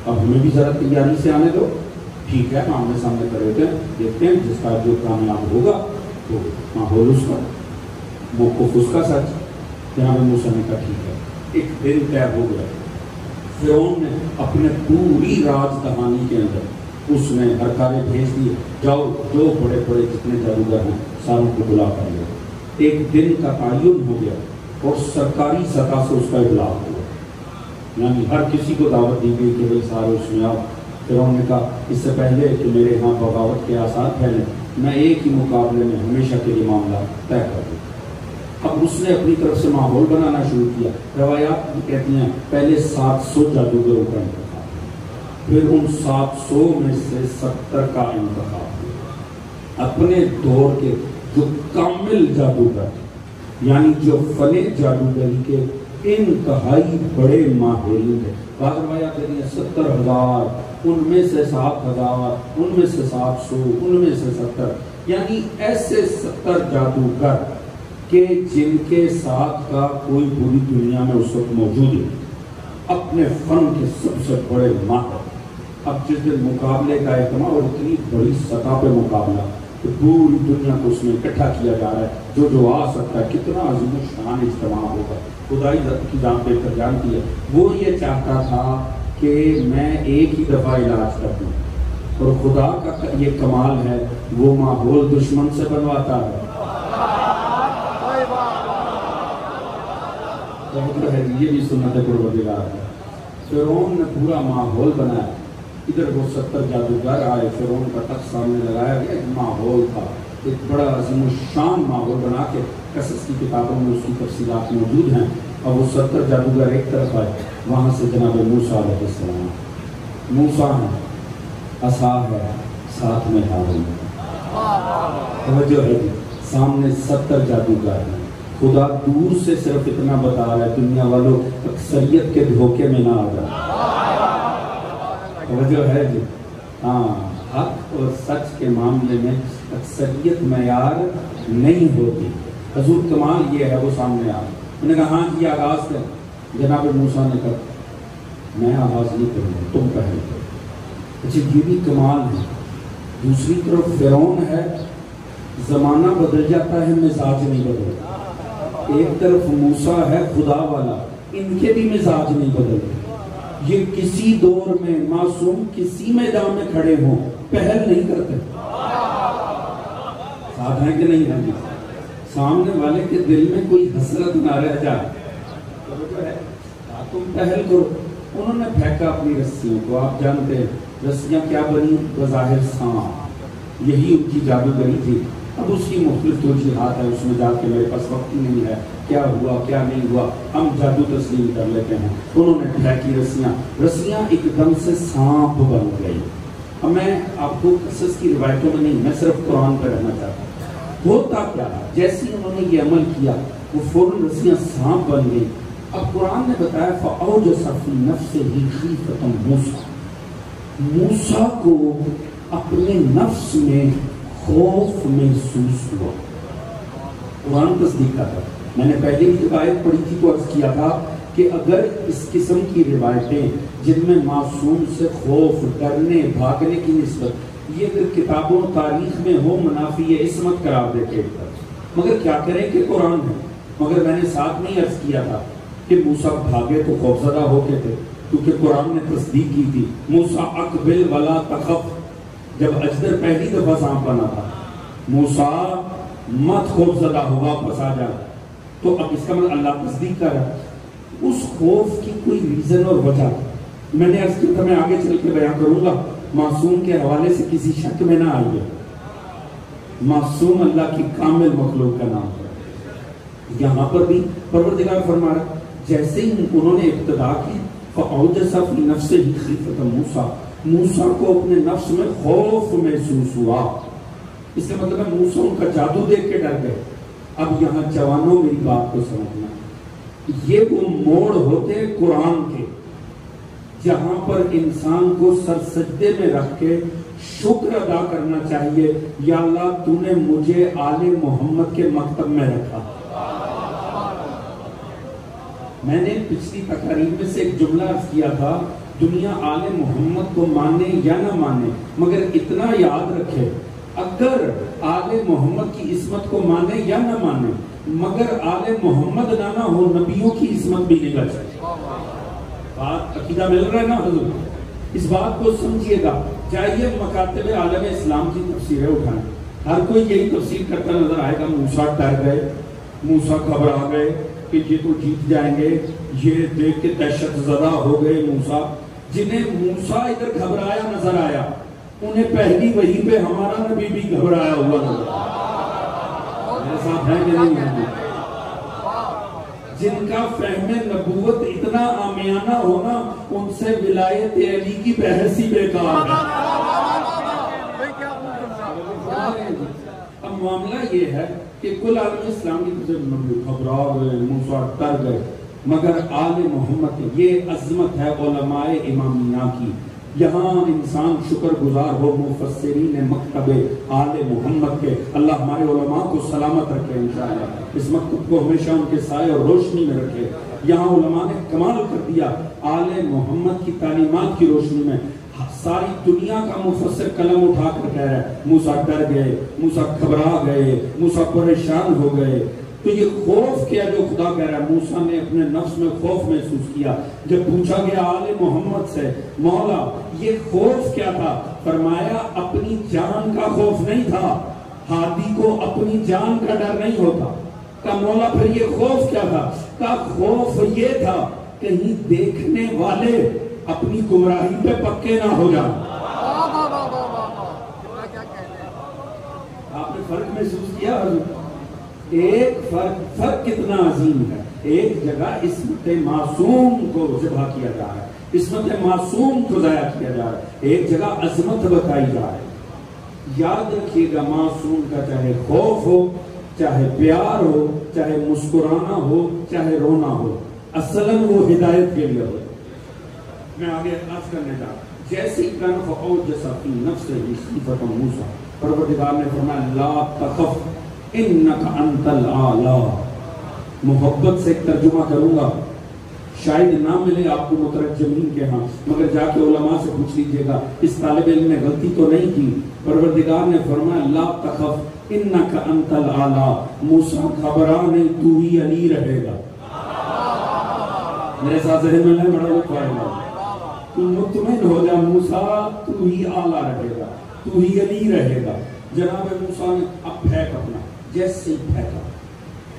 اب ہمیں بھی ذرا تیاری سے آنے دو، ٹھیک ہے آمنے سامنے کرے تھے، دیکھتے ہیں جس کا جو کامیاب ہوگا تو ماحول اس کا، موقف اس کا سچ۔ جناب موسیٰ نے کہا ٹھیک ہے۔ ایک دن طے ہو گیا، فرعون نے اپنے پوری راز دہانی کے اندر اس نے ہرکارے بھیج دیے، جاؤ جو بڑے بڑے جتنے جادوگر ہیں ساروں کو بلا کر لو۔ ایک دن کا تعین ہو گیا اور سرکاری سطح سے اس کا ابلاغ ہوا، یعنی ہر کسی کو دعوت دی گئی کہ بھائی سارے اس میں آؤ۔ فرعون نے کہا اس سے پہلے کہ میرے ہاں بغاوت کے آثار پھیلیں میں ایک ہی مقابلے میں ہمیشہ کے لیے معاملہ طے کر دوں۔ اب اس نے اپنی طرف سے ماحول بنانا شروع کیا۔ روایات کہتی ہیں پہلے 700 جادوگروں کا انتخاب، پھر ان 700 میں سے 70 کا انتخاب ہوا۔ اپنے دور کے جو کامل جادوگر یعنی جو فن جادوگری کے انتہائی بڑے ماہرین تھے، بعض روایات کہتی ہیں 70,000، ان میں سے 7,000، ان میں سے 700، ان میں سے 70، یعنی ایسے 70 جادوگر کہ جن کے ساتھ کا کوئی پوری دنیا میں اس وقت موجود ہے، اپنے فن کے سب سے بڑے ماہر۔ اب جس دن مقابلے کا اہتمام اور اتنی بڑی سطح پہ مقابلہ کہ پوری دنیا کو اس میں اکٹھا کیا جا رہا ہے، جو آ سکتا ہے، کتنا عظیم الشان اجتماع ہوگا، خدائی کی جان بے کر جانتی ہے۔ وہ یہ چاہتا تھا کہ میں ایک ہی دفعہ علاج کر دوں، اور خدا کا یہ کمال ہے وہ ماحول دشمن سے بنواتا ہے۔ یہ بھی سنت پروردگار ہے۔ فرعون نے پورا ماحول بنایا، ادھر وہ 70 جادوگر آئے، فرعون کا تخت سامنے لگایا گیا، ایک ماحول تھا، ایک بڑا عظیم الشان ماحول بنا کے قصص کی کتابوں میں اس کی تفصیلات موجود ہیں۔ اور وہ 70 جادوگر ایک طرف آئے، وہاں سے جناب موسیٰ علیہ السلام، موسیٰ ہے، عصا ہے، ساتھ میں ہارون، توجہ ہے جی، سامنے 70 جادوگر ہیں۔ خدا دور سے صرف اتنا بتا رہا ہے دنیا والوں اکثریت کے دھوکے میں نہ آ جائے، توجہ ہے جی، ہاں حق اور سچ کے معاملے میں اکثریت معیار نہیں ہوتی۔ حضور کمال یہ ہے وہ سامنے آ، انہوں نے کہا ہاں یہ آغاز کر، جناب موسیٰ نے کہا میں آغاز نہیں کروں گا تم پہلے کرو۔ اچھا یہ بھی کمال ہے۔ دوسری طرف فرعون ہے، زمانہ بدل جاتا ہے مزاج نہیں بدلتا۔ ایک طرف موسیٰ ہے خدا والا، ان کے بھی مزاج نہیں بدلتے۔ یہ کسی دور میں معصوم کسی میدان میں کھڑے ہوں پہل نہیں کرتے، ساتھ ہیں کہ نہیں ہیں جی؟ سامنے والے کے دل میں کوئی حسرت نہ رہ جائے، تم پہل کرو۔ انہوں نے پھینکا اپنی رسیوں کو، آپ جانتے ہیں رسیاں کیا بنی؟ بظاہر سانپ، یہی ان کی جادوگری تھی۔ اب اس کی مختلف توجیحات ہے، اس میں جا کے میرے پاس وقت ہی نہیں ہے، کیا ہوا کیا نہیں ہوا، ہم جادو تسلیم کر لیتے ہیں۔ انہوں نے پھینکی رسیاں ایک دم سے سانپ بن گئی۔ اب میں آپ کو قصص کی روایتوں میں نہیں، میں صرف قرآن پہ رہنا چاہتا ہوں۔ ہوتا کیا ہے جیسے انہوں نے یہ عمل کیا وہ فوراً رسیاں سانپ بن گئی۔ اب قرآن نے بتایا فَأَوْجَسَ فِي نَفْسِهِ خِيفَةً مُوسَىٰ، موسیٰ کو اپنے نفس میں خوف محسوس ہوا. قرآن تصدیق کرتا. میں نے پہلے بھی جب آیت پڑھی تھی تو عرض کیا تھا کہ اگر اس قسم کی روایتیں جن میں معصوم سے خوف، ڈرنے، بھاگنے کی نسبت یہ اگر کتابوں تاریخ میں ہو منافی عصمت قرار دیتے، مگر کیا کریں کہ قرآن ہے. مگر میں نے ساتھ میں عرض کیا تھا کہ موسیٰ بھاگے تو خوفزدہ ہو کے تھے کیونکہ قرآن نے تصدیق کی تھی. موسیٰ اقبل ولا تخف، جب اجدر پہلی دفعہ سانپ بنا تھا، موسیٰ مت خوفزدہ ہو، واپس آ جا. تو اب اس کا مطلب اللہ تصدیق کر رہا ہے. اس خوف کی کوئی ریزن اور وجہ میں نے عرض کیا تھا، میں آگے چل کے بیان کروں گا. معصوم کے حوالے سے کسی شک میں نہ آئیے. معصوم اللہ کی کامل مخلوق کا نام ہے. یہاں پر بھی پروردگار فرما رہا جیسے ہی انہوں نے ابتدا کی فَأَوْجَسَ فِي نَفْسِهِ خِیفَةَ مُوسَىٰ، موسیٰ کو اپنے نفس میں خوف محسوس ہوا. اس کا مطلب ہے موسیٰ ان کا جادو دیکھ کے ڈر گئے. اب یہاں جوانوں میری بات کو سمجھنا، یہ وہ موڑ ہوتے قرآن کے جہاں پر انسان کو سر سجدے میں رکھ کے شکر ادا کرنا چاہیے، یا اللہ تو نے مجھے آل محمد کے مکتب میں رکھا. میں نے پچھلی تقاریر میں سے ایک جملہ عرض کیا تھا، دنیا آل محمد کو مانے یا نہ مانے مگر اتنا یاد رکھے، اگر آل محمد کی عصمت کو مانے یا نہ مانے مگر آل محمد نہ ہو، نبیوں کی عصمت بھی نہیں بچ سکتی. بات عقیدہ مل رہا ہے نا حضور؟ اس بات کو سمجھیے گا. چاہیے مکاتب عالم اسلام کی تفسیریں اٹھائیں، ہر کوئی یہی تفسیر کرتا نظر آئے گا. موسیٰ ڈر گئے، موسیٰ گھبرا گئے کہ یہ تو جیت جائیں گے، یہ دیکھ کے دہشت زدہ ہو گئے موسیٰ. جنہیں موسیٰ ادھر گھبرایا نظر آیا انہیں پہلی وحی پہ ہمارا نبی بھی گھبرایا ہوا نظر آیا. میرے ساتھ ہے کہ نہیں ہے؟ جن کا فہم نبوت اتنا عامیانہ ہونا ان سے ولایت علی کی بحث ہی بیکار ہے. اب معاملہ یہ ہے کہ کل عالم اسلام کی طرف سے گھبرا گئے، موسیٰ ڈر گئے، مگر آل محمد یہ عظمت ہے علماء امامیہ کی. یہاں انسان شکر گزار ہو مفسرین مکتب آل محمد کے. اللہ ہمارے علماء کو سلامت رکھے انشاءاللہ، اس مکتب کو ہمیشہ ان کے سائے اور روشنی میں رکھے. یہاں علماء نے کمال کر دیا آل محمد کی تعلیمات کی روشنی میں. ساری دنیا کا مفسر قلم اٹھا کر کہہ رہا ہے موسیٰ ڈر گئے، موسیٰ گھبرا گئے، موسیٰ پریشان ہو گئے. تو یہ خوف کیا جو خدا کہہ رہا ہے؟ موسیٰ نے اپنے نفس میں خوف محسوس کیا. جب پوچھا گیا آل محمد سے مولا یہ خوف کیا تھا، فرمایا اپنی جان کا خوف نہیں تھا. ہادی کو اپنی جان کا ڈر نہیں ہوتا. کہا مولا پھر یہ خوف کیا تھا؟ کہا خوف یہ تھا کہیں دیکھنے والے اپنی گمراہی پہ پکے نہ ہو جائیں. آپ نے فرق محسوس کیا حضور؟ ایک فرق کتنا عظیم ہے. ایک جگہ عصمت معصوم کو ذبح کیا جا رہا ہے، عصمت معصوم کو ضائع کیا جا رہا ہے. ایک جگہ عظمت بتائی جا رہی ہے. یاد رکھیے گا معصوم کا چاہے خوف ہو، چاہے پیار ہو، چاہے مسکرانا ہو، چاہے رونا ہو، اصلاً وہ ہدایت کے لیے ہو. میں آگے احساس کرنے جا رہا ہوں. جیسے ہی کن فَأَوْجَسَ فِي نَفْسِهِ خِیفَةَ مُوسَىٰ، پروردگار نے فرمایا لا تخف انک انت الاعلی. محبت سے ایک ترجمہ کروں گا، شاید نہ ملے آپ کو مترجمین کے ہاں، مگر جا کے علماء سے پوچھ لیجئے گا اس طالب علم نے غلطی تو نہیں کی. پروردگار نے فرمایا لا تخف انک انت الاعلی. موسیٰ گھبرا نہیں، تو ہی علی رہے گا. میرے ساتھ ذہن میں نہیں بڑا لکھا ہے، تو مطمئن ہو جا موسیٰ تو ہی اعلیٰ رہے گا، تو ہی علی رہے گا. جناب موسیٰ نے اب پھینک اپنا، جیسے ہی پھینکا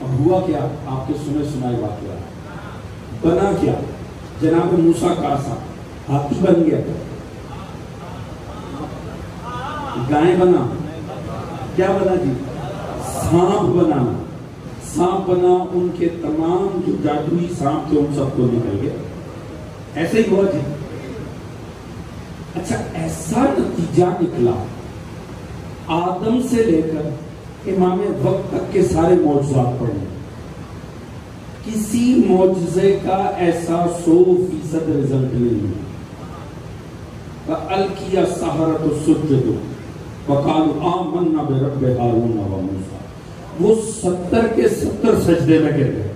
اب ہوا کیا؟ آپ کے سنے سنائے واقعہ بنا کیا؟ جناب موسیٰ کا سا ہاتھی بن گیا، گائے بنا، کیا بنا جی؟ سانپ بنا. سانپ بنا، ان کے تمام جو جادوئی سانپ تھے ان سب کو نکل گیا. ایسے ہی ہوا جی. اچھا ایسا نتیجہ نکلا آدم سے لے کر امام وقت تک کے سارے معجزات پڑھیں، کسی معجزے کا ایسا 100% رزلٹ نہیں ہے. فَأَلْقِيَ السَّحَرَةُ السُّجُّدُ وَقَالُوا آمَنَّا بِرَبِّ هَارُونَ وَمُوسَىٰ. وہ 70 کے 70 سجدے میں گر گئے.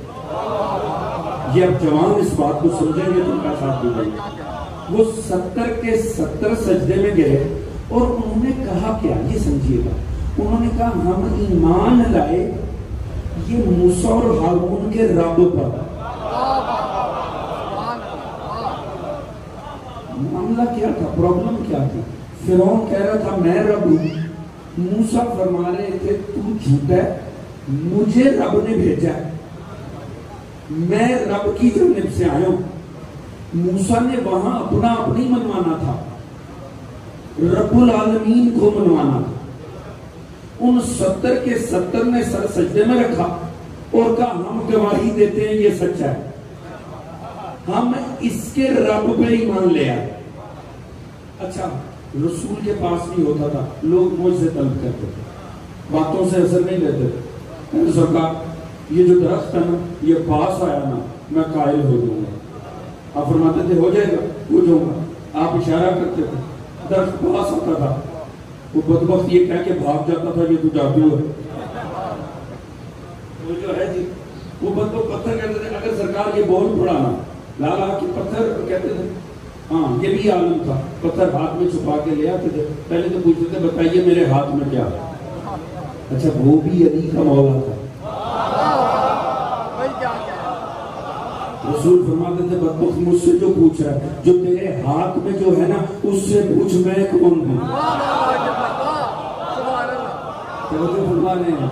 یہ اب جوان اس بات کو سمجھیں گے تو کا ساتھ دیں گے. وہ 70 کے 70 سجدے میں گئے اور انہوں نے کہا کیا؟ یہ سمجھیے گا. انہوں نے کہا ہم ایمان لائے یہ موسیٰ اور ہارون کے رب پر. معاملہ کیا تھا؟ پرابلم کیا تھی؟ فرعون کہہ رہا تھا میں رب ہوں. موسیٰ فرما رہے تھے تو جھوٹا ہے، مجھے رب نے بھیجا ہے، میں رب کی جانب سے آیا ہوں. موسیٰ نے وہاں اپنا اپنی منوانا تھا، رب العالمین کو منوانا تھا. ان 70 کے 70 نے سر سجدے میں رکھا اور کہا ہم گواہی دیتے ہیں یہ سچا ہے، ہم اس کے رب پہ ایمان لے آئے. اچھا رسول کے پاس نہیں ہوتا تھا، لوگ مجھ سے طلب کرتے تھے، باتوں سے اثر نہیں لیتے تھے. سرکار یہ جو درخت ہے نا یہ پاس آیا نا میں قائل ہو جاؤں گا. آپ فرماتے تھے ہو جائے گا، ہو جاؤں گا. آپ اشارہ کرتے تھے، درخت پاس آتا تھا، وہ بدبخت یہ کہہ کے بھاگ جاتا تھا یہ تو جادو ہے. وہ جو ہے جی وہ بدبخت پتھر کہتے تھے اگر سرکار یہ بول پڑانا لا لا کہ پتھر کہتے تھے. ہاں یہ بھی عالم تھا، پتھر ہاتھ میں چھپا کے لے آتے تھے. پہلے تو پوچھتے تھے بتائیے میرے ہاتھ میں کیا ہے. اچھا وہ بھی علی کا مولا تھا. رسول فرماتے تھے بدبخت مجھ سے جو پوچھ رہا ہے جو تیرے ہاتھ میں جو ہے نا اس سے پوچھ میں کون ہوں. توجہ فرما رہے ہیں.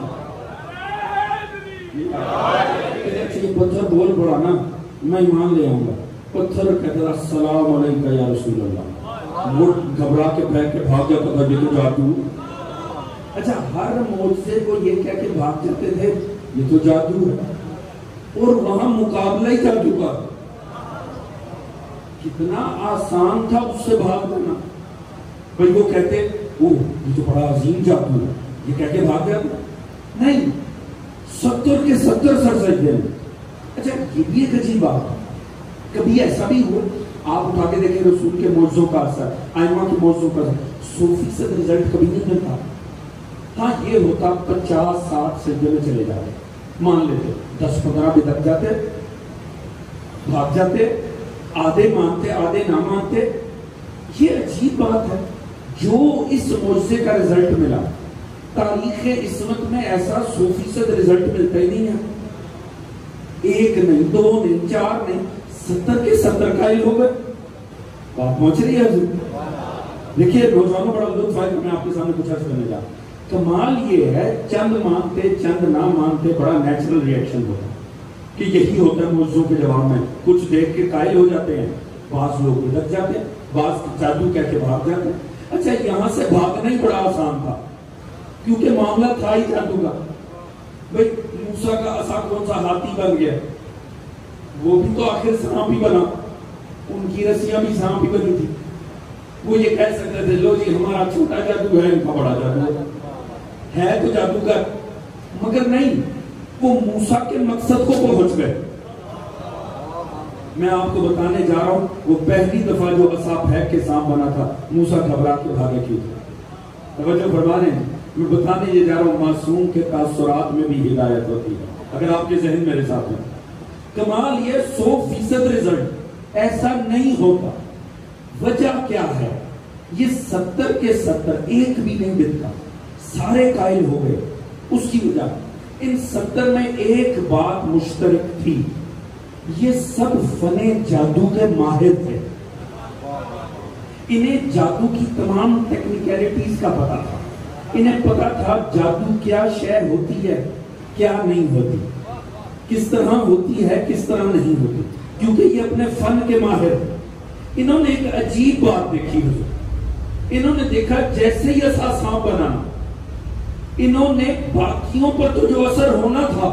یہ پتھر بول پڑا نا میں ایمان لے آؤں گا. پتھر کہتا تھا السلام علیکم یا رسول اللہ. وہ گھبرا کے پھینک کے بھاگ جاتا تھا یہ تو جادو. اچھا ہر معجزے کو یہ کہہ کے بھاگ جاتے تھے یہ تو جادو ہے، اور وہاں مقابلہ ہی جادو کا. کتنا آسان تھا اس سے بھاگ دینا. بھئی وہ کہتے اوہ یہ تو بڑا عظیم جادو ہے یہ کہہ کے بھاگ جاتا نہیں. 70 کے 70 سر سجدے میں. اچھا یہ بھی ایک عجیب بات ہے. کبھی ایسا بھی ہوا آپ اٹھا کے دیکھیں رسول کے معجزوں کا اثر، ائمہ کے معجزوں کا اثر، 100% رزلٹ کبھی نہیں ملتا. ہاں یہ ہوتا 50-60 سجدے میں چلے جاتے، مان لیتے 10-15 بھی تک جاتے، بھاگ جاتے، آدھے مانتے آدھے نہ مانتے. یہ عجیب بات ہے جو اس معجزے کا رزلٹ ملا. تاریخ عصمت میں ایسا 100% رزلٹ ملتا ہی نہیں ہے. ایک نہیں، 2 نہیں، 4 نہیں، 70 کے 70 قائل ہو گئے. بات پہنچ رہی ہے حضور. دیکھیے نوجوانوں بڑا لطف ہے کہ میں آپ کے سامنے کچھ عرض کرنے جا. کمال یہ ہے چند مانتے چند نہ مانتے بڑا نیچرل ری ایکشن ہوتا ہے کہ یہی ہوتا ہے معجزوں کے جواب میں. کچھ دیکھ کے قائل ہو جاتے ہیں، بعض لوگ لگ جاتے ہیں، بعض جادو کہہ کے بھاگ جاتے ہیں. اچھا یہاں سے بھاگنا ہی بڑا آسان تھا کیونکہ معاملہ تھا ہی جادو کا. بھئی موسیٰ کا عصا کون سا ہاتھی بن گیا، وہ بھی تو آخر سانپ ہی بنا. ان کی رسیاں بھی سانپ ہی بنی تھی. وہ یہ کہہ سکتے تھے لو جی ہمارا چھوٹا جادو ہے ان کا بڑا جادو ہے تو جادوگر. مگر نہیں، وہ موسیٰ کے مقصد کو پہنچ گئے. میں آپ کو بتانے جا رہا ہوں وہ پہلی دفعہ جو عصا پھینک کے سانپ بنا تھا موسیٰ گھبرا کے بھاگے کیوں تھے. توجہ فرما رہے ہیں. میں بتانے یہ جا رہا ہوں معصوم کے تاثرات میں بھی ہدایت ہوتی ہے اگر آپ کے ذہن میرے ساتھ ہیں. کمال یہ 100% رزلٹ ایسا نہیں ہوتا. وجہ کیا ہے؟ یہ 70 کے 70 ایک بھی نہیں بنتا، سارے قائل ہو گئے. اس کی وجہ ان 70 میں ایک بات مشترک تھی، یہ سب فن جادو کے ماہر تھے. انہیں جادو کی تمام ٹیکنیکلٹیز کا پتا تھا. انہیں پتا تھا جادو کیا شے ہوتی ہے کیا نہیں ہوتی، کس طرح ہوتی ہے کس طرح نہیں ہوتی، کیونکہ یہ اپنے فن کے ماہر. انہوں نے ایک عجیب بات دیکھی حضور. انہوں نے دیکھا جیسے ہی عصا سانپ بنانا، انہوں نے باقیوں پر تو جو اثر ہونا تھا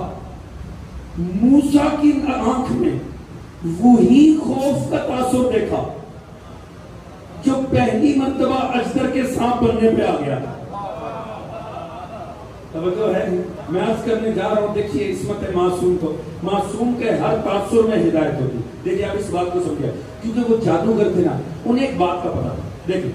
موسیٰ کی آنکھ میں وہی خوف کا تاثر دیکھا جو پہلی مرتبہ اجدر کے سانپ بننے پہ آ گیا تھا. توجہ ہے. میں عرض کرنے جا رہا ہوں دیکھیے عصمت معصوم کو، معصوم کے ہر تاثر میں ہدایت ہوتی. دیکھیے آپ اس بات کو سمجھیں کیونکہ وہ جادوگر تھے نا، انہیں ایک بات کا پتا تھا دیکھیں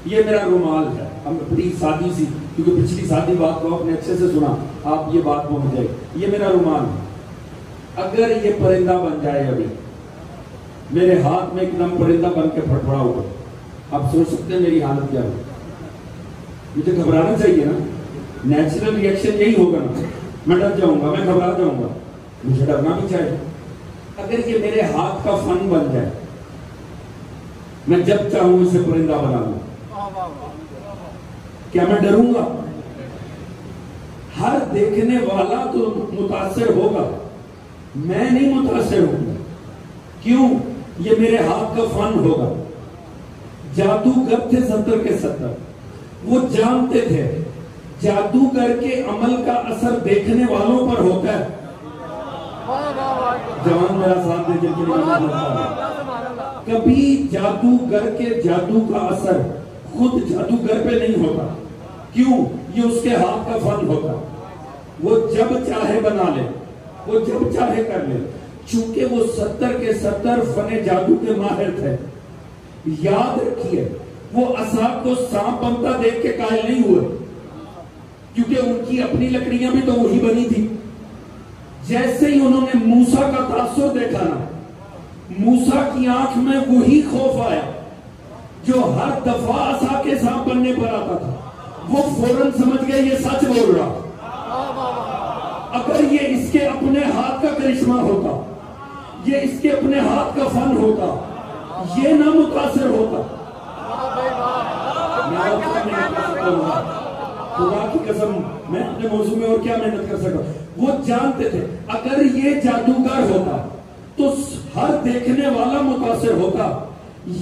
یہ میرا رومال ہے، ہم بڑی سادی سی، کیونکہ پچھلی سادی بات کو آپ نے اچھے سے سنا، آپ یہ بات پہنچ جائے، یہ میرا رومال ہے۔ اگر یہ پرندہ بن جائے ابھی میرے ہاتھ میں ایک دم پرندہ بن کے پھڑ پڑا ہوگا، آپ سوچ سکتے ہیں میری حالت کیا ہوگی؟ مجھے گھبرانا چاہیے نا، نیچرل ری ایکشن یہی ہوگا نا، میں ڈر جاؤں گا، میں گھبرا جاؤں گا، مجھے ڈرنا بھی چاہیے۔ اگر یہ میرے ہاتھ کا فن بن جائے، میں جب چاہوں اسے پرندہ بنا لوں، کیا میں ڈروں گا؟ ہر دیکھنے والا تو متاثر ہوگا، میں نہیں متاثر ہوں گا۔ کیوں؟ یہ میرے ہاتھ کا فن ہوگا۔ جادوگر تھے 70 کے 70، وہ جانتے تھے جادوگر کے عمل کا اثر دیکھنے والوں پر ہوتا ہے۔ جوان میرا ساتھ دے جن کے لیے کبھی جادوگر کے جادو کا اثر خود جادوگر پہ نہیں ہوتا۔ کیوں؟ یہ اس کے ہاتھ کا فن ہوتا، وہ جب چاہے بنا لے، وہ جب چاہے کر لے۔ چونکہ وہ 70 کے 70 فن جادو کے ماہر تھے، یاد رکھیے وہ عصا کو سانپ بنتا دیکھ کے قائل نہیں ہوئے، کیونکہ ان کی اپنی لکڑیاں بھی تو وہی بنی تھی۔ جیسے ہی انہوں نے موسیٰ کا تاثر دیکھا نا، موسیٰ کی آنکھ میں وہی خوف آیا جو ہر دفعہ عصا کے سانپ بننے پر آتا تھا۔ وہ فوراً سمجھ گئے یہ سچ بول رہا۔ اگر یہ اس کے اپنے ہاتھ کا کرشمہ ہوتا، یہ اس کے اپنے ہاتھ کا فن ہوتا، یہ نہ متاثر ہوتا۔ خدا کی قسم میں اپنے موضوع میں اور کیا محنت کر سکتا۔ وہ جانتے تھے اگر یہ جادوگر ہوتا تو ہر دیکھنے والا متاثر ہوتا،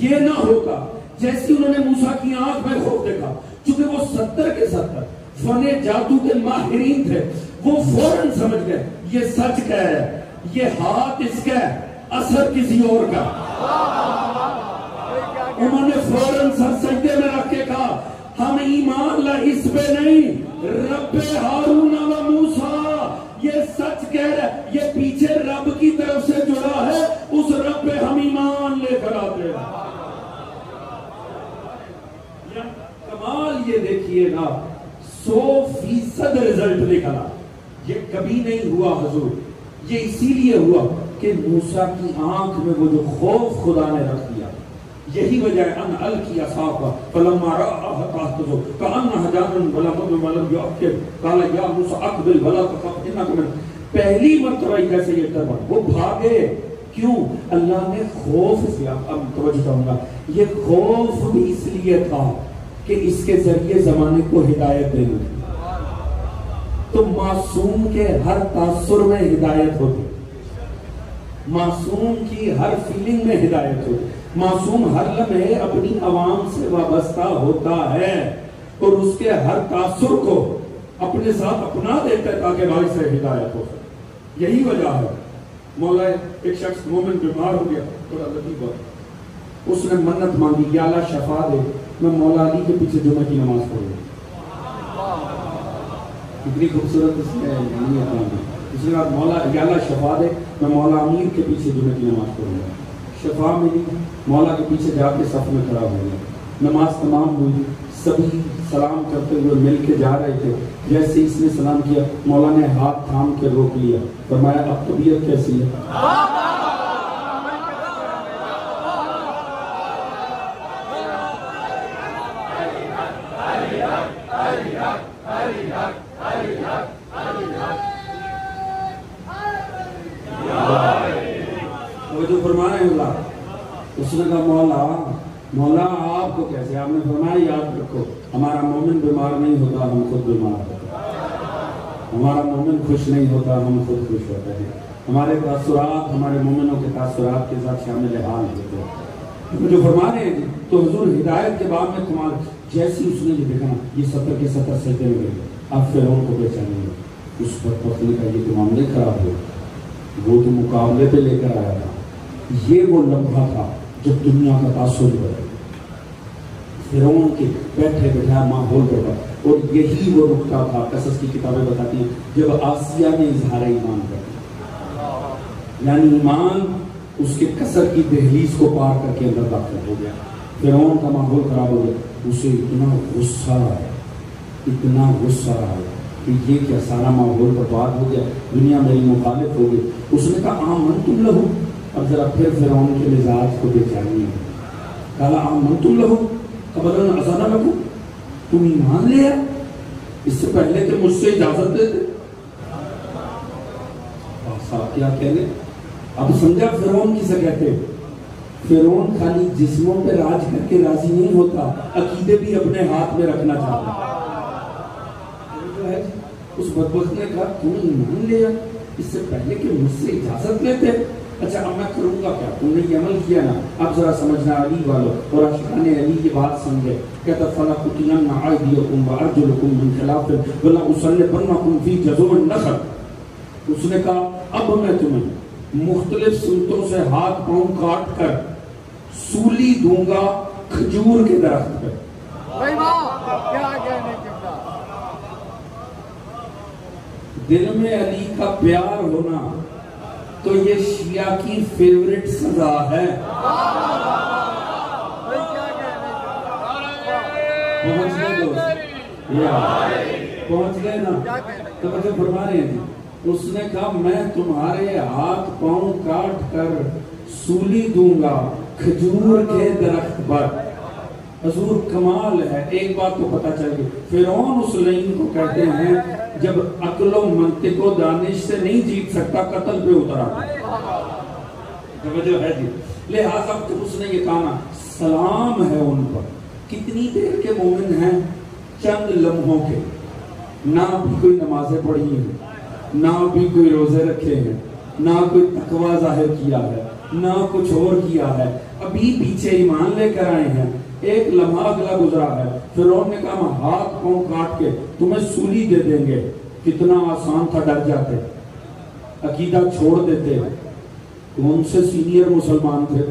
یہ نہ ہوتا۔ جیسی انہوں نے موسیٰ کی آنکھ میں خوف دیکھا، چونکہ وہ 70 کے 70 فن جادو کے ماہرین تھے، وہ فوراً سمجھ گئے یہ سچ کہہ رہا ہے، یہ ہاتھ اس کا ہے، اثر کسی اور کا۔ انہوں نے فوراً سر سجدے میں رکھ کے کہا ہم ایمان لا اس پہ نہیں، رب ہارون و موسیٰ یہ سچ کہہ رہا ہے، یہ پیچھے رب کی طرف سے جڑا ہے، اس رب پہ ہم ایمان لے کر آتے ہیں۔ کمال یہ دیکھیے نا، 100% رزلٹ نکلا۔ یہ کبھی نہیں ہوا حضور، یہ اسی لیے ہوا کہ موسیٰ کی آنکھ میں وہ جو خوف خدا نے رکھ دیا، یہی وجہ ہے ان الکی عصاک فلما رآها تهتز كأنها جان ولم يؤكد قال یا موسیٰ اقبل ولا تخف انک من۔ پہلی مرتبہ کیسے یہ کروا، وہ بھاگے۔ کیوں؟ اللہ نے خوف سے، اب توجہ کروں گا، یہ خوف بھی اس لیے تھا کہ اس کے ذریعے زمانے کو ہدایت دینا۔ تو معصوم کے ہر تاثر میں ہدایت ہوتی، معصوم کی ہر فیلنگ میں ہدایت ہوتی، معصوم ہر لمحے اپنی عوام سے وابستہ ہوتا ہے اور اس کے ہر تاثر کو اپنے ساتھ اپنا دیتا ہے تاکہ بھائی سے ہدایت ہو سکے۔ یہی وجہ ہے مولا ایک شخص مومن بیمار ہو گیا، بڑا لطیف بات، اس نے منت مانگی یا اللہ شفا دے، میں مولا علی کے پیچھے جمعہ کی نماز پڑھوں۔ اتنی خوبصورت اس نے نہیں ہے، اس نے کہا مولا یا اللہ شفا دے، میں مولا امیر کے پیچھے جمعہ کی نماز پڑھوں گا۔ شفا ملی، مولا کے پیچھے جا کے صف میں کھڑا ہو گیا، نماز تمام ہوئی، سبھی سلام کرتے ہوئے مل کے جا رہے تھے۔ جیسے اس نے سلام کیا، مولا نے ہاتھ تھام کے روک لیا، فرمایا اب طبیعت کیسی ہے؟ وہ جو فرمایا اللہ، اس نے کہا مولا آپ کو کیسے؟ آپ نے فرمایا یاد رکھو ہمارا مومن بیمار نہیں ہوتا، ہم خود بیمار ہوتے ہیں، ہمارا مومن خوش نہیں ہوتا، ہم خود خوش ہوتے ہیں، ہمارے تاثرات ہمارے مومنوں کے تاثرات کے ساتھ شامل حال ہوتے ہیں۔ جو فرما رہے ہیں تو حضور ہدایت کے بعد میں کمال، جیسی اس نے جو دیکھا یہ 70 کے 70 سجدے میں گئے، اب فرعون کو پہچانے گے، اس پر پتنے کا یہ دماغ نہیں خراب ہو، وہ تو مقابلے پہ لے کر آیا تھا۔ یہ وہ لمحہ تھا جب دنیا کا تاثر بدل، فرعون کے بیٹھے بیٹھا ماحول بدلا، اور یہی وہ نقطہ تھا، قصص کی کتابیں بتاتی ہیں، جب آسیہ نے اظہار ایمان کر دیا، یعنی ایمان اس کے کسر کی دہلیز کو پار کر کے اندر داخل ہو گیا۔ فرعون کا ماحول خراب ہو گیا. اسے اتنا غصہ آیا کہ یہ کیا سارا ماحول برباد ہو گیا, دنیا میری مخالف ہو گئی. اس نے کہا آمنتم لہو. اب ذرا پھر فرعون کے مزاج کو بچائیے. کہا آمنتم لہو قبل ان اذن لکم, تم ایمان لیا اس سے پہلے کہ مجھ سے اجازت دیتے. صاحب کیا کہنے, اب سمجھا فرعون کسے کہتے. فرعون خالی جسموں پہ راج کر کے راضی نہیں ہوتا, عقیدے بھی اپنے ہاتھ میں رکھنا چاہتا. اس بدبخت نے کہا تم ایمان لیا اس سے پہلے کہ مجھ سے اجازت لیتے. اچھا اب میں کروں گا کیا, تم نے یہ عمل کیا نا, اب ذرا سمجھنا علی والو. اور عاشقان علی یہ بات سمجھے. کہتا فَلَقُطِيَنَّ أَيْدِيَكُمْ وَأَرْجُلَكُمْ مِنْ خِلَافٍ وَلَأُصَلِّبَنَّكُمْ فِي جُذُوعِ النَّخْلِ. اس نے کہا اب میں تمہیں مختلف سمتوں سے ہاتھ پاؤں کاٹ کر سولی دوں گا کھجور کے درخت پہ. دل میں علی کا پیار ہونا تو یہ شیعہ کی فیورٹ سزا ہے. پہنچ گئے نا, توجہ فرما رہے ہیں. اس نے کہا میں تمہارے ہاتھ پاؤں کاٹ کر سولی دوں گا کھجور کے درخت پر. حضور کمال ہے. ایک بات تو پتہ چل گئی, فرعون اس لائن کو کہتے ہیں جب عقل و منطق و دانش سے نہیں جیت سکتا قتل پہ اترا. توجہ ہے جی. لہٰذا اس نے یہ کہا سلام ہے ان پر. کتنی دیر کے مومن ہیں, چند لمحوں کے. نہ بھی کوئی نمازیں پڑھی ہیں, نہ بھی کوئی روزے رکھے ہیں, نہ کوئی تقوی ظاہر کیا ہے, نہ کچھ اور کیا ہے, ابھی پیچھے ایمان لے کر آئے ہیں. ایک لمحہ اگلا گزرا ہے. فرعون نے کہا ہم ہاتھ پاؤں کاٹ کے تمہیں سولی دے دیں گے. کتنا آسان تھا, ڈر جاتے, عقیدہ چھوڑ دیتے. کون سے سینئر مسلمان تھے.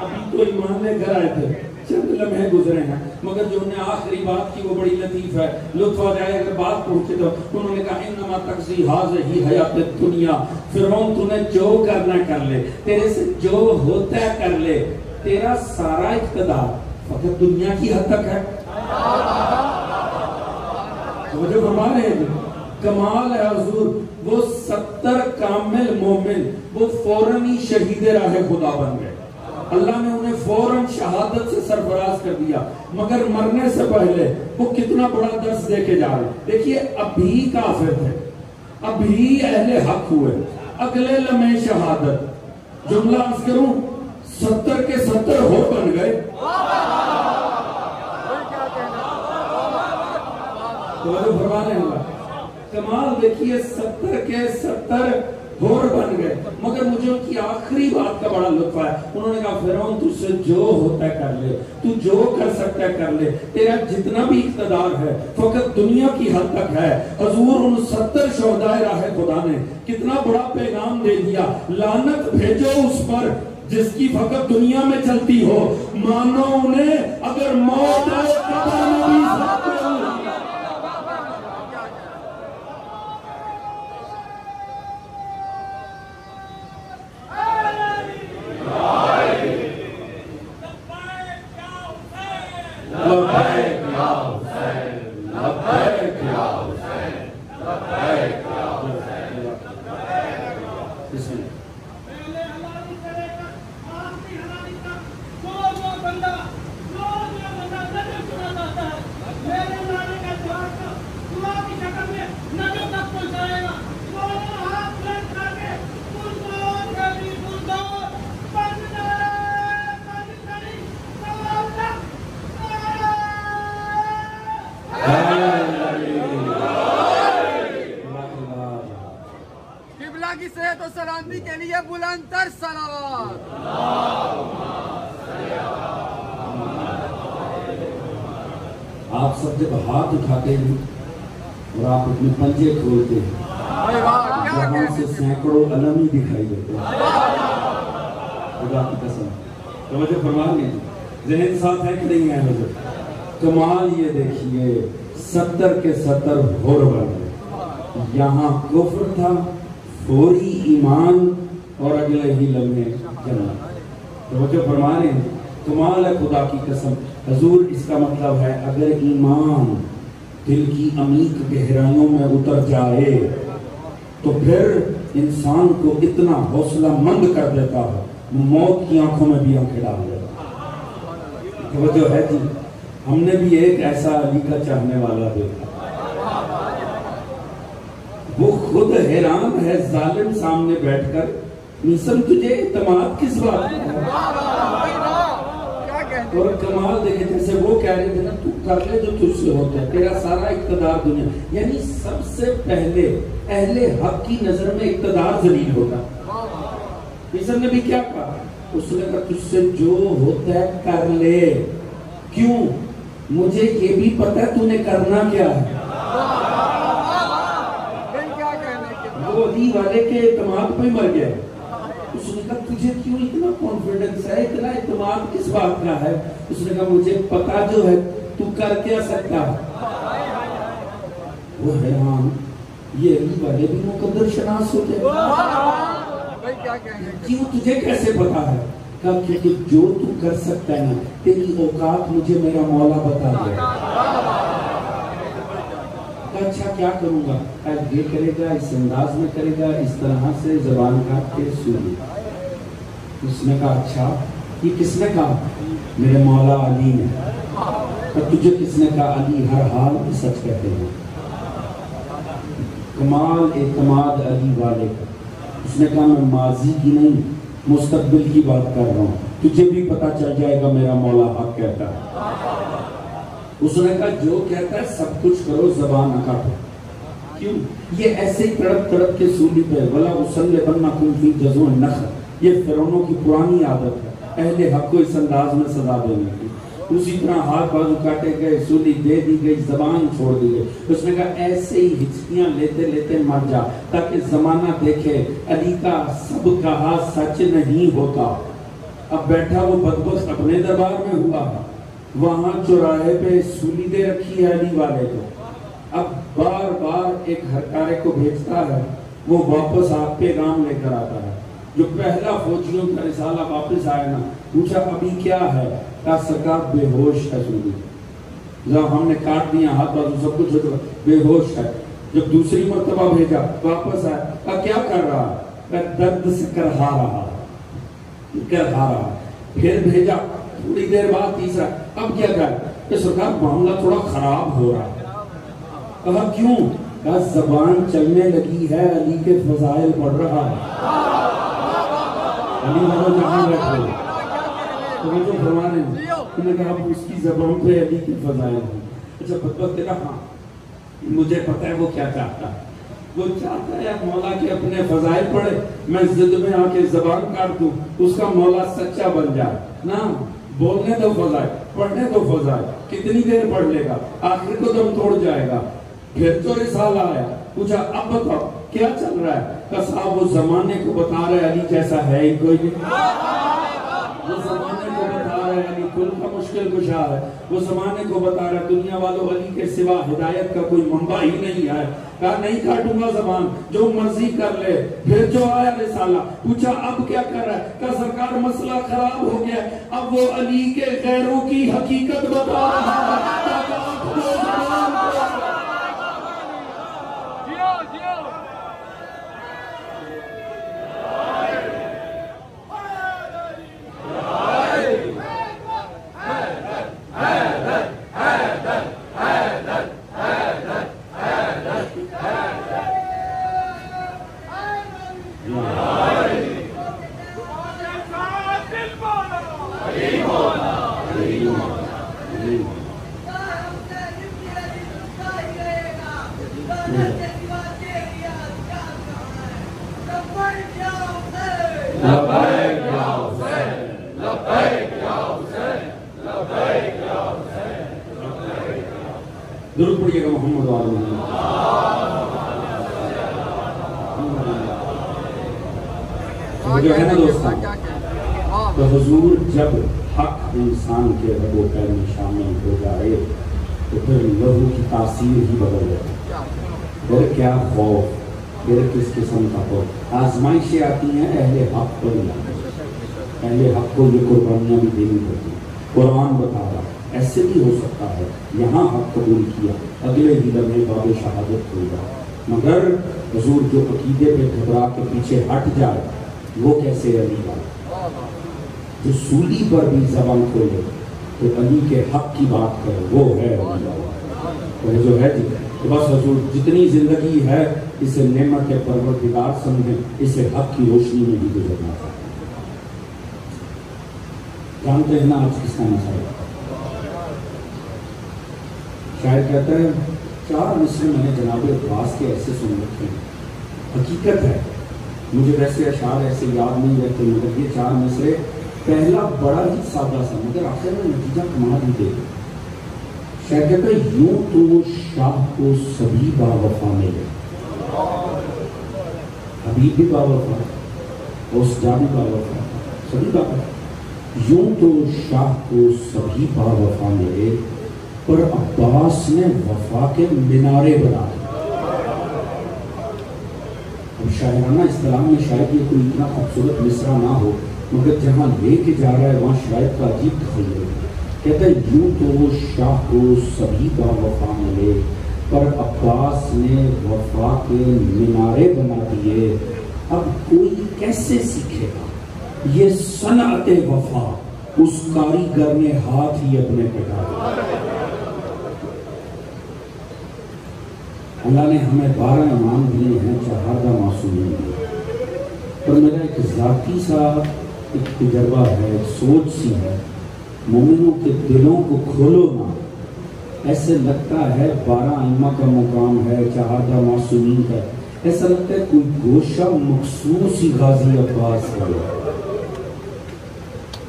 ابھی تو ایمان لے کر آئے تھے, چند لمحے گزرے ہیں, مگر جو انہیں آخری بات کی وہ بڑی لطیف ہے. لطف آ جائے اگر بات پہنچے تو انہوں نے کہا انما تقضی ھذہ حیات الدنیا. فرعون تو نے جو کرنا کر لے, تیرے سے جو ہوتا ہے کر لے, تیرا سارا اقتدار فقط دنیا کی حد تک ہے. توجہ فرما رہے ہیں. کمال ہے حضور. وہ 70 کامل مومن وہ فوراً ہی شہید راہ خدا بن گئے. اللہ نے انہیں فوراً شہادت سے سرفراز کر دیا, مگر مرنے سے پہلے وہ کتنا بڑا درس دے کے جا رہے. دیکھیے ابھی کافر تھے, ابھی اہل حق ہوئے, اگلے لمحے شہادت. جملہ عرض کروں 70 کے 70 ہو بن گئے. تو فرمانے ہوگا کمال. دیکھیے 70 کے 70 ہور بن گئے, مگر مجھے ان کی آخری بات کا بڑا لطف ہے. انہوں نے کہا فرعون تجھ سے جو ہوتا ہے کر لے, تو جو کر سکتا ہے کر لے, تیرا جتنا بھی اقتدار ہے فقط دنیا کی حد تک ہے. حضور ان 70 شہدائے راہ خدا نے کتنا بڑا پیغام دے دیا. لعنت بھیجو اس پر جس کی فقط دنیا میں چلتی ہو, مانو انہیں اگر موت آئے قبر میں بھی ساتھ ہو. کی صحت و سلامتی کے لیے بلند تر صلوات. آپ سب جب ہاتھ اٹھاتے ہیں اور آپ اپنے پنجے کھولتے ہیں, وہاں سے سینکڑوں علم ہی دکھائی دیتے ہیں. خدا کی قسم. توجہ فرما لیجیے, ذہن ساتھ ہے کہ نہیں ہے حضرت. کمال یہ دیکھیے 70 کے 70 ہور بن گئے. یہاں کفر تھا, فوری ایمان اور اگلے ہی لمحے جنت۔ توجہ فرما رہے ہیں، کمال ہے خدا کی قسم حضور، اس کا مطلب ہے اگر ایمان دل کی عمیق گہرائیوں میں اتر جائے تو پھر انسان کو اتنا حوصلہ مند کر دیتا ہے، موت کی آنکھوں میں بھی آنکھیں ڈال دیتا ہے۔ توجہ ہے جی، ہم نے بھی ایک ایسا علی کا چاہنے والا دیکھا، وہ خود حیران ہے ظالم سامنے بیٹھ کر، نیسم تجھے اعتماد کس بات کا؟ اور کمال دیکھے جیسے وہ کہہ رہے تھے نا، تو کر لے جو تجھ سے ہوتا ہے، تیرا سارا اقتدار دنیا، یعنی سب سے پہلے اہل حق کی نظر میں اقتدار ذلیل ہوتا۔ نیسم نے بھی کیا کہا؟ اس نے کہا تجھ سے جو ہوتا ہے کر لے، کیوں؟ مجھے یہ بھی پتہ ہے تو نے کرنا کیا ہے۔ وہ علی والے کے اعتماد پہ مر گیا۔ اس نے کہا تجھے کیوں اتنا کانفیڈنس ہے، اتنا اعتماد کس بات کا ہے؟ اس نے کہا مجھے پتا جو ہے تو کر کیا سکتا ہے۔ وہ حیران، یہ علی والے بھی مقدر شناس ہو گئے، کیوں تجھے کیسے پتا ہے؟ کہا کہ جو تو کر سکتا ہے نا، تیری اوقات مجھے میرا مولا بتا دیا۔ اچھا کیا کروں گا؟ یہ کرے گا، اس انداز میں کرے گا، اس طرح سے زبان کاٹ کے سنی۔ اس نے کہا اچھا یہ کس نے کہا؟ میرے مولا علی نے۔ اور تجھے کس نے کہا؟ علی ہر حال میں سچ کہتے ہیں۔ کمال اعتماد علی والے کا۔ اس نے کہا میں ماضی کی نہیں مستقبل کی بات کر رہا ہوں، تجھے بھی پتا چل جائے گا میرا مولا حق کہتا ہے۔ اس نے کہا جو کہتا ہے سب کچھ کرو، زبان نہ کاٹو۔ کیوں؟ یہ ایسے ہی تڑپ تڑپ کے سولی پہ وَلَا أُصَلِّبَنَّكُمْ فِي جَذُوعِ النَّخْلِ، یہ فرعونوں کی پرانی عادت ہے اہل حق کو اس انداز میں سزا دینے کی۔ اسی طرح ہاتھ بازو کاٹے گئے، سولی دے دی گئی، زبان چھوڑ دی گئی۔ اس نے کہا ایسے ہی ہچکیاں لیتے لیتے مر جا تاکہ زمانہ دیکھے علی کا سب کہا سچ نہیں ہوتا۔ اب بیٹھا وہ بدبخت اپنے دربار میں ہوا، وہاں چوراہے پہ سولی دے رکھی ہے علی والے کو۔ اب بار بار ایک ہرکارے کو بھیجتا ہے، وہ واپس آپ پیغام لے کر آتا ہے۔ جو پہلا فوجیوں کا رسالہ واپس آیا نا، پوچھا ابھی کیا ہے؟ کہا سرکار بے ہوش ہے سولی، جب ہم نے کاٹ دیا ہاتھ بازو سب کچھ ہوتا بے ہوش ہے۔ جب دوسری مرتبہ بھیجا واپس آیا، کہا کیا کر رہا؟ کہا درد سے کرہا رہا۔ پھر بھیجا، تھوڑی دیر بعد تیسرا، اب کیا کر؟ کہ سرکار معاملہ تھوڑا خراب ہو رہا ہے۔ کہا کیوں؟ کہا زبان چلنے لگی ہے، علی کے فضائل پڑھ رہا ہے۔ علی والوں جہاں رکھو تو وہ جو فرمانے ہیں انہوں نے کہا اس کی زبان پہ علی کے فضائل ہیں۔ اچھا بدبخت تیرا، ہاں مجھے پتہ ہے وہ کیا چاہتا ہے۔ وہ چاہتا ہے مولا کے اپنے فضائل پڑھے، میں زد میں آ کے زبان کاٹ دوں، اس کا مولا سچا بن جائے نا۔ بولنے دو فضائل، پڑھنے دو فضائل، کتنی دیر پڑھ لے گا، آخر کو دم توڑ جائے گا۔ پھر تو رسالہ آیا، پوچھا اب بتاؤ کیا چل رہا ہے؟ کہ صاحب وہ زمانے کو بتا رہے علی جیسا ہے ہی کوئی نہیں۔ وہ زمانے کو بتا رہے علی کل کا مشکل کشا ہے، وہ زمانے کو بتا رہے دنیا والوں علی کے سوا ہدایت کا کوئی منبع ہی نہیں ہے۔ کہا نہیں کاٹوں گا زبان، جو مرضی کر لے۔ پھر جو آیا رسالہ، پوچھا اب کیا کر رہا ہے؟ کہا سرکار مسئلہ خراب ہو گیا، اب وہ علی کے غیروں کی حقیقت بتا رہا ہے۔ درود پڑھیے گا محمد وآلہ محمد۔ جو ہے نا دوستان، تو حضور جب حق انسان کے رب و پیر میں شامل ہو جائے تو پھر لہو کی تاثیر ہی بدل جائے۔ پھر کیا خوف، پھر کس قسم کا ہو آزمائشیں آتی ہیں اہل حق پر لانے، اہل حق کو یہ قربانیاں بھی دینی پڑتی ہیں۔ قرآن بتا رہا ایسے بھی ہو سکتا ہے یہاں حق قبول کیا، اگلے ہی لمحے باب شہادت ہوگا، مگر حضور جو عقیدے پہ گھبرا کے پیچھے ہٹ جائے وہ کیسے علی بات، جو سولی پر بھی زبان کھولے تو علی کے حق کی بات کرے وہ ہے علی بات، وہ جو ہے جی تو بس حضور جتنی زندگی ہے اسے نعمت پروردگار سمجھیں، اسے حق کی روشنی میں بھی گزرنا چاہیے۔ جانتے ہیں نا آج کس کا مسئلہ ہے؟ شاید کہتا ہے 4 مصرے میں نے جناب عباس کے ایسے سن رکھے ہیں، حقیقت ہے مجھے ویسے اشعار ایسے یاد نہیں رہتے، مگر یہ 4 مصرے پہلا بڑا ہی سادہ سا مگر آخر میں نتیجہ کمال ہی دے۔ شاید کہتا ہے یوں تو شاہ کو سبھی با وفا ملے، حبیب بھی با وفا، اوسجا بھی با وفا، سبھی با وفا، یوں تو شاہ کو سبھی با وفا ملے پر عباس نے وفا کے مینارے بنا دیے۔ اب شاعرانہ اصطلاح میں شاید یہ کوئی اتنا خوبصورت مصرع نہ ہو مگر جہاں لے کے جا رہا ہے وہاں شاید کا عجیب تخیل ہے۔ کہتا ہے یوں تو شاہ کو سبھی با وفا ملے پر عباس نے وفا کے مینارے بنا دیے، اب کوئی کیسے سیکھے گا یہ صنعت وفا، اس کاریگر نے ہاتھ ہی اپنے کٹا دیا۔ اللہ نے ہمیں 12 انعام دیے ہیں، 14 معصومین دیے، پر میرا ایک ذاتی سا ایک تجربہ ہے، ایک سوچ سی ہے، مومنوں کے دلوں کو کھولو نا، ایسے لگتا ہے 12 ائمہ کا مقام ہے، 14 معصومین کا، ایسا لگتا ہے کوئی گوشہ مخصوص ہی غازی عباس ہے۔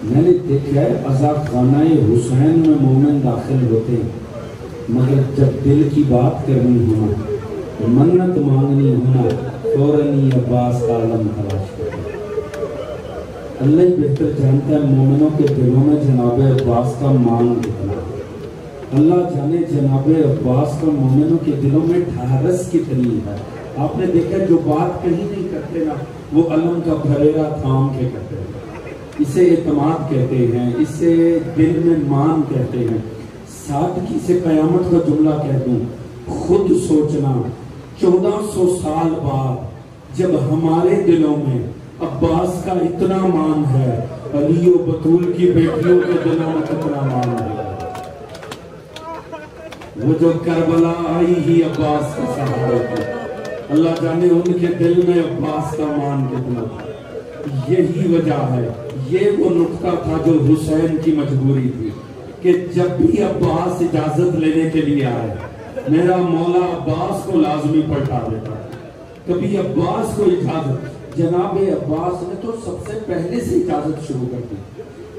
میں نے دیکھا ہے عزا خانہ حسین میں مومن داخل ہوتے ہیں مگر جب دل کی بات کرنی ہونا، منت مانگنی ہونا، فوراً عباس کا علم تلاش کرتے۔ اللہ ہی بہتر جانتا ہے مومنوں کے دلوں میں جناب عباس کا مان کتنا، اللہ جانے جناب عباس کا مومنوں کے دلوں میں ڈھارس کتنی ہے۔ آپ نے دیکھا جو بات کہیں نہیں کرتے نا وہ علم کا بھریرا تھام کے کرتے ہیں، اسے اعتماد کہتے ہیں، اسے دل میں مان کہتے ہیں۔ سادگی سے قیامت کا جملہ کہہ دوں، خود سوچنا 1400 سال بعد جب ہمارے دلوں میں عباس کا اتنا مان ہے، علی و بطول کی بیٹیوں کے دلوں میں کتنا مان ہے۔ وہ جو کربلا آئی ہی عباس کے سہارے تھی، اللہ جانے ان کے دل میں عباس کا مان کتنا تھا۔ یہی وجہ ہے، یہ وہ نقطہ تھا جو حسین کی مجبوری تھی کہ جب بھی عباس اجازت لینے کے لیے آئے میرا مولا عباس کو لازمی پلٹا دیتا، کبھی عباس کو اجازت، جناب عباس نے تو سب سے پہلے سے اجازت شروع کر دی،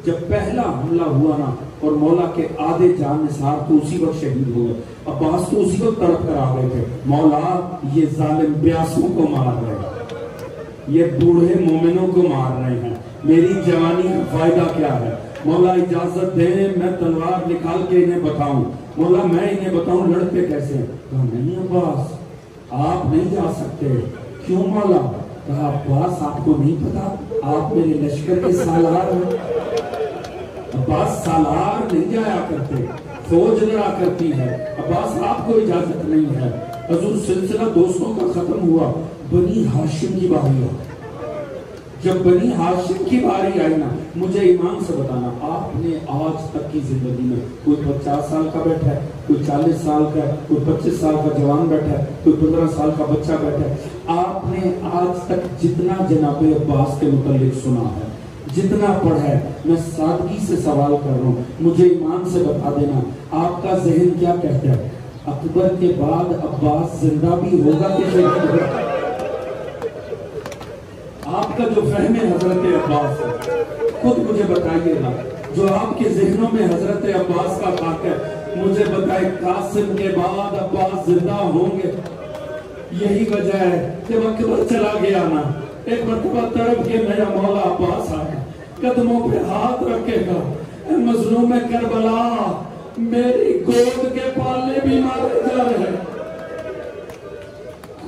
جب پہلا حملہ ہوا نا اور مولا کے آدھے جان نثار تو اسی وقت شہید ہوئے، عباس تو اسی وقت تڑپ کر آ گئے تھے، مولا یہ ظالم پیاسوں کو مار رہے ہیں، یہ بوڑھے مومنوں کو مار رہے ہیں، میری جوانی کا فائدہ کیا ہے؟ مولا اجازت دیں میں تلوار نکال کے انہیں بتاؤں، مولا میں انہیں بتاؤں لڑتے کیسے ہیں؟ کہا نہیں عباس آپ نہیں جا سکتے۔ کیوں مولا؟ کہا عباس آپ کو نہیں پتا آپ میرے لشکر کے سالار ہیں، عباس سالار نہیں جایا کرتے، فوج لڑا کرتی ہے، عباس آپ کو اجازت نہیں ہے۔ حضور سلسلہ دوستوں کا ختم ہوا، بنی ہاشم کی باری آئی، جب بنی ہاشم کی باری آئی نا مجھے ایمان سے بتانا آپ نے آج تک کی زندگی میں کوئی 50 سال کا بیٹھا ہے، کوئی 40 سال کا ہے، کوئی 25 سال کا جوان بیٹھا ہے، کوئی 15 سال کا بچہ بیٹھا ہے، آپ نے آج تک جتنا جناب عباس کے متعلق سنا ہے، جتنا پڑھا ہے، میں سادگی سے سوال کر رہا ہوں، مجھے ایمان سے بتا دینا آپ کا ذہن کیا کہتا ہے؟ اکبر کے بعد عباس زندہ بھی ہوگا کہ شہید ہوگا؟ آپ کا جو فہم حضرت عباس ہے خود مجھے بتائیے نا، جو آپ کے ذہنوں میں حضرت عباس کا خاک ہے، مجھے بتائے قاسم کے بعد عباس زندہ ہوں گے؟ یہی وجہ ہے جب اکبر چلا گیا نا ایک مرتبہ تڑپ کے میرا مولا عباس آیا، قدموں پہ ہاتھ رکھے گا، اے مظلوم کربلا میری گود کے پالے بھی مارے جا رہے ہیں،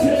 6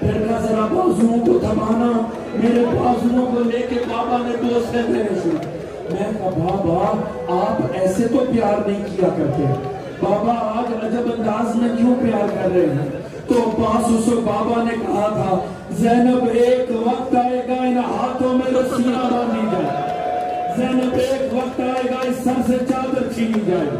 پھر کہا ذرا بازوؤں کو تھمانا، میرے بازوؤں کو لے کے بابا نے بوسنے دینے شروع. میں کہا بابا آپ ایسے تو پیار نہیں کیا کرتے، بابا آج عجب انداز میں کیوں پیار کر رہے ہیں؟ تو عباس اس وقت بابا نے کہا تھا زینب ایک وقت آئے گا ان ہاتھوں میں رسیاں باندھی جائے، زینب ایک وقت آئے گا اس سر سے چادر چھینی جائے.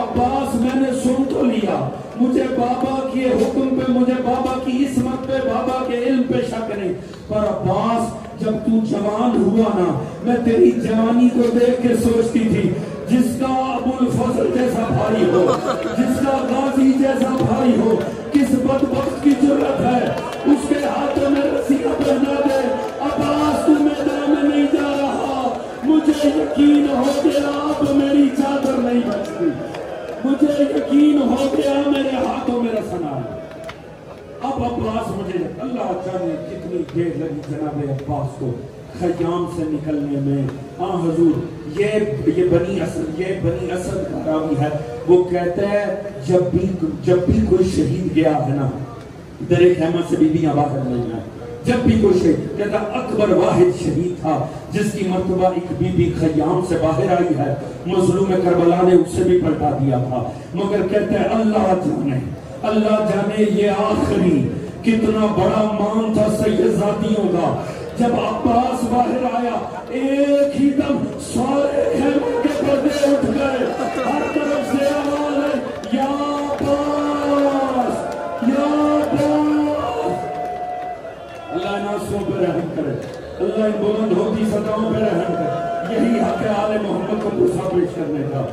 عباس میں نے سن تو لیا، مجھے بابا کے حکم پہ، مجھے بابا کی عصمت پہ، بابا کے علم پہ شک نہیں، پر عباس جب تو جوان ہوا نا، میں تیری جوانی کو دیکھ کے سوچتی تھی جس کا ابو الفضل جیسا بھائی ہو، جس کا غازی جیسا بھائی ہو، کس بدبخت کی جرت ہے اس کے ہاتھوں میں رسیاں پہنا دے. عباس تو میدان میں نہیں جا رہا، مجھے یقین ہو گیا اب میری چادر نہیں بچتی، مجھے یقین ہو گیا میرے ہاتھوں میں رسنا ہے. اب عباس مجھے اللہ جانے کتنی دیر لگی جناب عباس کو خیام سے نکلنے میں. ہاں حضور یہ بنی اسد کا راوی ہے، وہ کہتا ہے جب بھی کوئی شہید گیا ہے نا در خیمہ سے بیویاں باہر نہیں آئے. جب بھی کوئی شہید، کہتا اکبر واحد شہید تھا جس کی مرتبہ ایک بی بی خیام سے باہر آئی ہے، مظلوم کربلا نے اسے بھی پلٹا دیا تھا. مگر کہتا ہے اللہ جانے یہ آخری کتنا بڑا مان تھا سیدزادیوں کا. جب عباس باہر آیا ایک ہی دم سارے خیمہ کے پردے اٹھ گئے، ہر طرف سے آواز ہے یا عباس یا عباس. اللہ ناسوں پہ رحم کرے، اللہ ان بلند ہوتی صداؤں پہ رحم کرے. یہی حق ہے آل محمد کو پرسا پیش کرنے کا.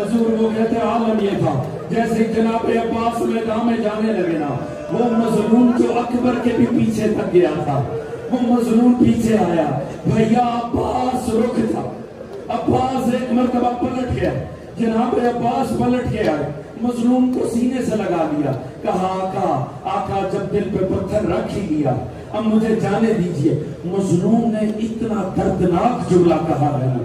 حضور وہ کہتے ہیں عالم یہ تھا جیسے جناب عباس میدان میں جانے لگے نا، وہ مظلوم جو اکبر کے بھی پیچھے تک گیا تھا، وہ مظلوم پیچھے آیا. بھیا عباس رک جا. عباس ایک مرتبہ پلٹ گیا، جناب عباس پلٹ گیا، مظلوم کو سینے سے لگا لیا، کہا آقا جب دل پہ پتھر رکھ ہی لیا اب مجھے جانے دیجئے. مظلوم نے اتنا دردناک جملہ کہا ہے نا،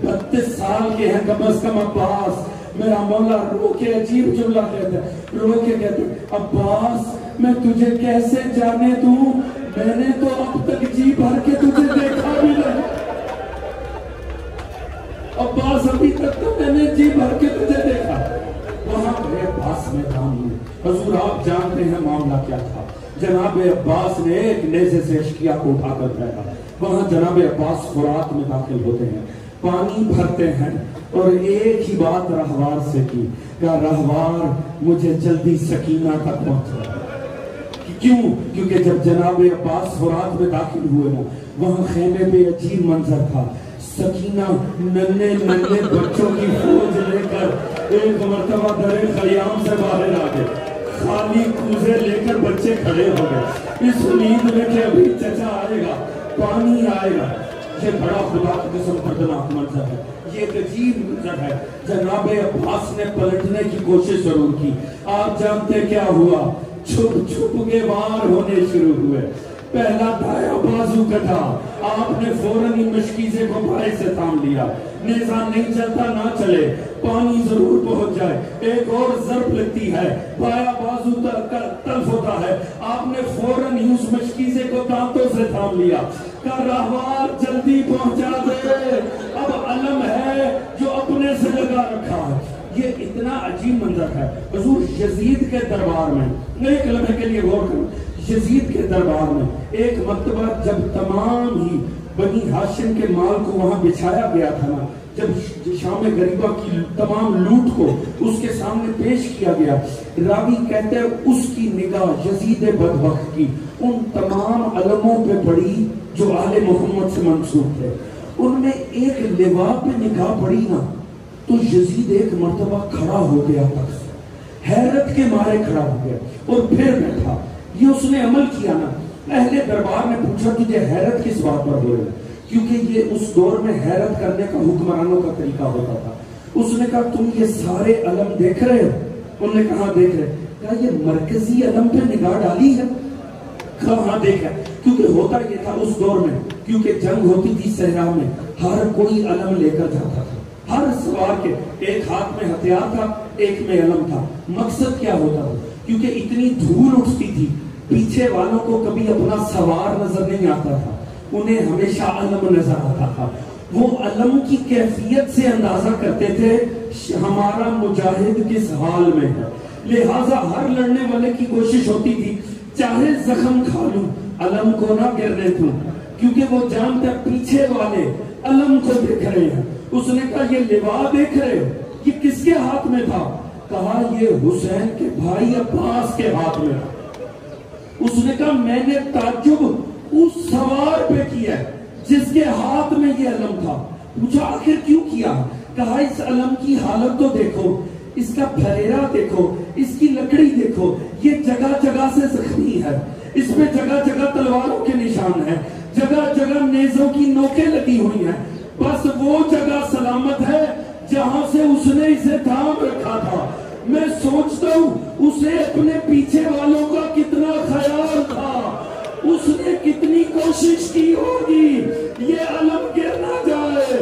32 سال کے ہیں کم از کم عباس. میرا مولا رو کے عجیب جملہ کہتا ہے، رو کے کہتا ہے عباس میں تجھے کیسے جانے دوں، میں نے تو اب تک جی بھر کے تجھے دیکھا بھی نہیں. عباس ابھی تک تو میں نے جی بھر کے تجھے دیکھا. وہاں پہ عباس میدان میں حضور آپ جانتے ہیں معاملہ کیا تھا. جناب عباس نے ایک نیزے سے اشکیا کو اٹھا کر پھینکا. وہاں جناب عباس فرات میں داخل ہوتے ہیں، پانی بھرتے ہیں اور ایک ہی بات رہوار سے کی کہ رہوار مجھے جلدی سکینہ تک پہنچا. کیوں؟ کیونکہ جب جناب عباس فرات میں داخل ہوئے نا، وہاں خیمے پہ عجیب منظر تھا. سکینہ ننھے بچوں کی فوج لے کر ایک مرتبہ در خیام سے باہر آ گئے، خالی کوزے لے کر بچے کھڑے ہو گئے اس امید میں کہ ابھی چچا آئے گا، پانی آئے گا. یہ بڑا خدا کی قسم دردناک منظر ہے، یہ ایک عجیب منظر ہے. جناب عباس نے پلٹنے کی کوشش ضرور کی. آپ جانتے کیا ہوا؟ چھپ چھپ کے وار ہونے شروع ہوئے. پہلا دائیں بازو کٹا، آپ نے فوراً ہی مشکیزے کو بھائی سے تھام لیا. نیزہ نہیں چلتا نہ چلے، پانی ضرور پہنچ جائے. ایک اور ضرب لگتی ہے، بایاں بازو تلف ہوتا ہے. آپ نے فوراً ہی اس مشکیزے کو دانتوں سے تھام لیا. کہ رہوار جلدی پہنچا دے، اب علم ہے جو اپنے سے لگا رکھا ہے. یہ اتنا عجیب منظر ہے. حضور یزید کے دربار میں ایک لمحے کے لیے غور کرو، یزید کے دربار میں ایک مرتبہ جب تمام ہی بنی ہاشم کے مال کو وہاں بچھایا گیا تھا نا، جب شام غریبہ کی تمام لوٹ کو اس کے سامنے پیش کیا گیا، راوی کہتے ہیں اس کی نگاہ یزید بدبخت کی ان تمام علموں پہ پڑی جو آل محمد سے منسوب تھے. ان میں ایک لواء پہ نگاہ پڑی نا تو یزید ایک مرتبہ کھڑا ہو گیا، حیرت کے مارے کھڑا ہو گیا اور پھر بیٹھا. یہ اس نے عمل کیا نا. اہل دربار نے پوچھا تجھے حیرت کس بات پر ہو رہی ہے؟ کیونکہ یہ اس دور میں حیرت کرنے کا حکمرانوں کا طریقہ ہوتا تھا. اس نے کہا تم یہ سارے علم دیکھ رہے ہو؟ انہوں نے کہا دیکھ رہے. کہا یہ مرکزی علم پہ نگاہ ڈالی ہے؟ کہا ہاں دیکھا. کیونکہ ہوتا یہ تھا اس دور میں، کیونکہ جنگ ہوتی تھی صحرا میں، ہر کوئی علم لے کر جاتا تھا. ہر سوار کے ایک ہاتھ میں ہتھیار تھا، ایک میں علم تھا. مقصد کیا ہوتا تھا؟ کیونکہ اتنی دھول اٹھتی تھی پیچھے والوں کو کبھی اپنا سوار نظر نہیں آتا تھا، انہیں ہمیشہ علم نظر آتا تھا. وہ علم کی کیفیت سے اندازہ کرتے تھے ہمارا مجاہد کس حال میں ہے. لہٰذا ہر لڑنے والے کی کوشش ہوتی تھی چاہے زخم کھا لوں علم کو نہ گرنے دوں، کیونکہ وہ جانتا پیچھے والے علم کو دیکھ رہے ہیں. اس نے کہا یہ لوا دیکھ رہے ہو، یہ کس کے ہاتھ میں تھا؟ کہا یہ حسین کے بھائی عباس کے ہاتھ میں تھا. اس نے کہا میں نے تعجب اس سوار پہ کیا جس کے ہاتھ میں یہ علم تھا. پوچھا آخر کیوں کیا؟ کہا اس علم کی حالت تو دیکھو، اس کا پھریرا دیکھو، اس کی لکڑی دیکھو، یہ جگہ جگہ سے زخمی ہے، اس پہ جگہ جگہ تلواروں کے نشان ہیں، جگہ جگہ نیزوں کی نوکیں لگی ہوئی ہیں. بس وہ جگہ سلامت ہے جہاں سے اس نے اسے تھام رکھا تھا. میں سوچتا ہوں اسے اپنے پیچھے والوں کا کتنا خیال تھا، اس نے کتنی کوشش کی ہوگی یہ علم گر نہ جائے.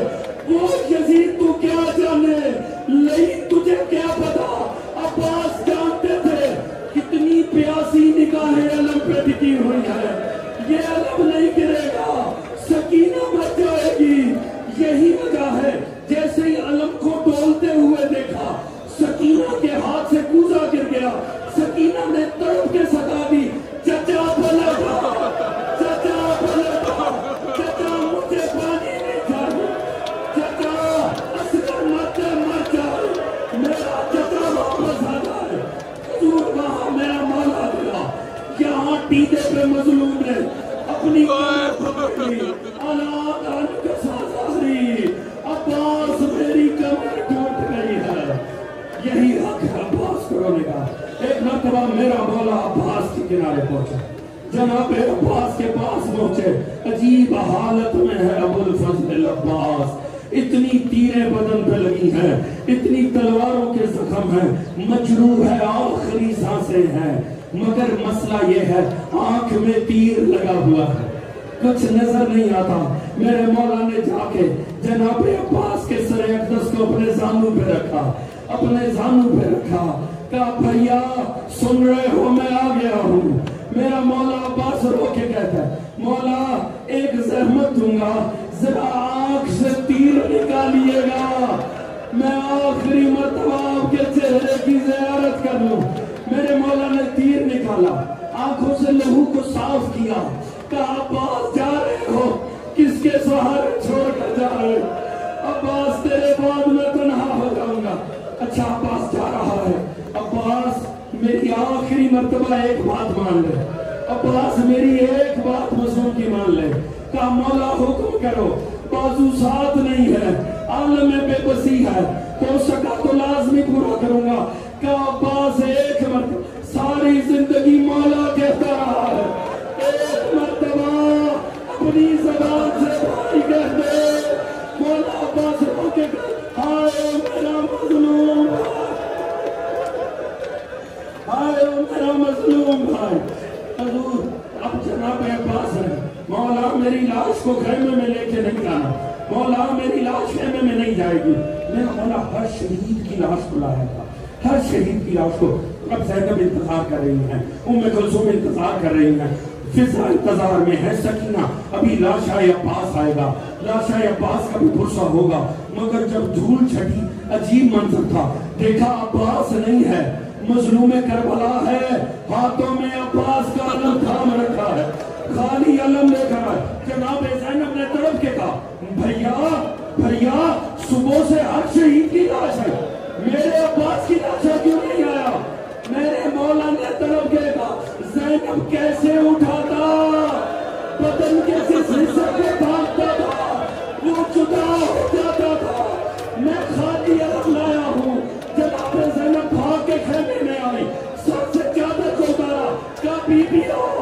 وہ یزید تو کیا جانے، لیکن تجھے کیا پتا، عباس جانتے تھے کتنی پیاسی نگاہیں علم پہ ٹکی ہوئی ہے. یہ علم نہیں گرے گا، سکینہ مر جائے گی. یہی وجہ ہے جیسے ہی علم کو ڈولتے ہوئے دیکھا سکینہ کے ہاتھ سے کوزہ گر گیا. سکینہ نے تڑپ کے صدا دی چچا پلٹا، چچا پلٹا، چچا مجھے پانی نہیں چاہیے، چچا اصغر مر جائے، میرا چچا واپس آ جائے. حضور وہاں میرا مولا گیا، یہاں ٹیدے پہ مظلوم نے اپنی کمر پکڑی، اولاد ان کے سازاری، عباس میری کمر ٹوٹ گئی ہے. یہی حق ہے عباس کو رونے کا. ایک مرتبہ میرا مولا عباس کے کنارے پہنچا، جناب عباس کے پاس پہنچے. عجیب حالت میں ہے ابو الفضل عباس، اتنی تیریں بدن پہ لگی ہیں، اتنی تلواروں کے زخم ہیں، مجروح ہے، آخری سانسیں ہیں، مگر مسئلہ یہ ہے آنکھ میں تیر لگا ہوا ہے، کچھ نظر نہیں آتا. میرے مولا نے جا کے جناب عباس کے سر اقدس کو اپنے زانوں پہ رکھا، اپنے زانوں پہ رکھا. کہا بھیا سن رہے ہو میں آ گیا ہوں. میرا مولا عباس رو کے کہتا ہے مولا ایک زحمت دوں گا، ذرا آنکھ سے تیر نکالیے گا، میں آخری مرتبہ آپ کے چہرے کی زیارت کر لوں. میرے مولا نے تیر نکالا، آنکھوں سے لہو کو صاف کیا. کہا عباس جا رہے ہو، کس کے سہارے چھوڑ کر جا رہے ہو؟ عباس تیرے بعد میں تنہا ہو جاؤں گا. اچھا عباس جا رہا ہے، عباس میری آخری مرتبہ ایک بات مان لے، عباس میری ایک بات مظلوم کی مان لے. کہا مولا حکم کرو، بازو ساتھ نہیں ہے، عالم بے بسی ہے، ہو سکا تو لازمی پورا کروں گا. کہا عباس ایک مرتبہ، ساری زندگی مولا کہتا رہا ہے، ایک مرتبہ اپنی زبان سے بھائی کہہ دے. مولا عباس رو کے ہائے میرا مظلوم بھائی، ہائے میرا مظلوم بھائی. حضور اب جناب عباس ہے، مولا میری لاش کو خیمے میں لے کے نہیں جانا، مولا میری لاش خیمے میں نہیں جائے گی. میرا مولا ہر شہید کی لاش کو لایا تھا، ہر شہید کی لاش کو. اب زینب انتظار کر رہی ہیں، ام کلثوم انتظار کر رہی ہیں، فضا انتظار میں ہے، سکینہ ابھی لاشا عباس آئے گا، لاشا عباس کا بھی پرسہ ہوگا. مگر جب دھول چھٹی عجیب منظر تھا، دیکھا عباس نہیں ہے، مظلوم کربلا ہے، ہاتھوں میں عباس کا علم تھام رکھا ہے، خالی علم لے کر آئے. جناب زینب نے تڑپ کے کہا بھیا صبح سے ہر شہید کی لاش ہے، میرے عباس کی لاشا کیوں نہیں آیا؟ میرے مولا نے تڑپ کے کہا زینب کیسے اٹھاتا، بدن کے جس حصے پہ بھاگتا تھا وہ جدا ہو جاتا تھا. میں خالی علم لایا ہوں. جناب زینب بھاگ کے خیمے میں آئی، سر سے چادر کو اتارا، کہا بی بی ہو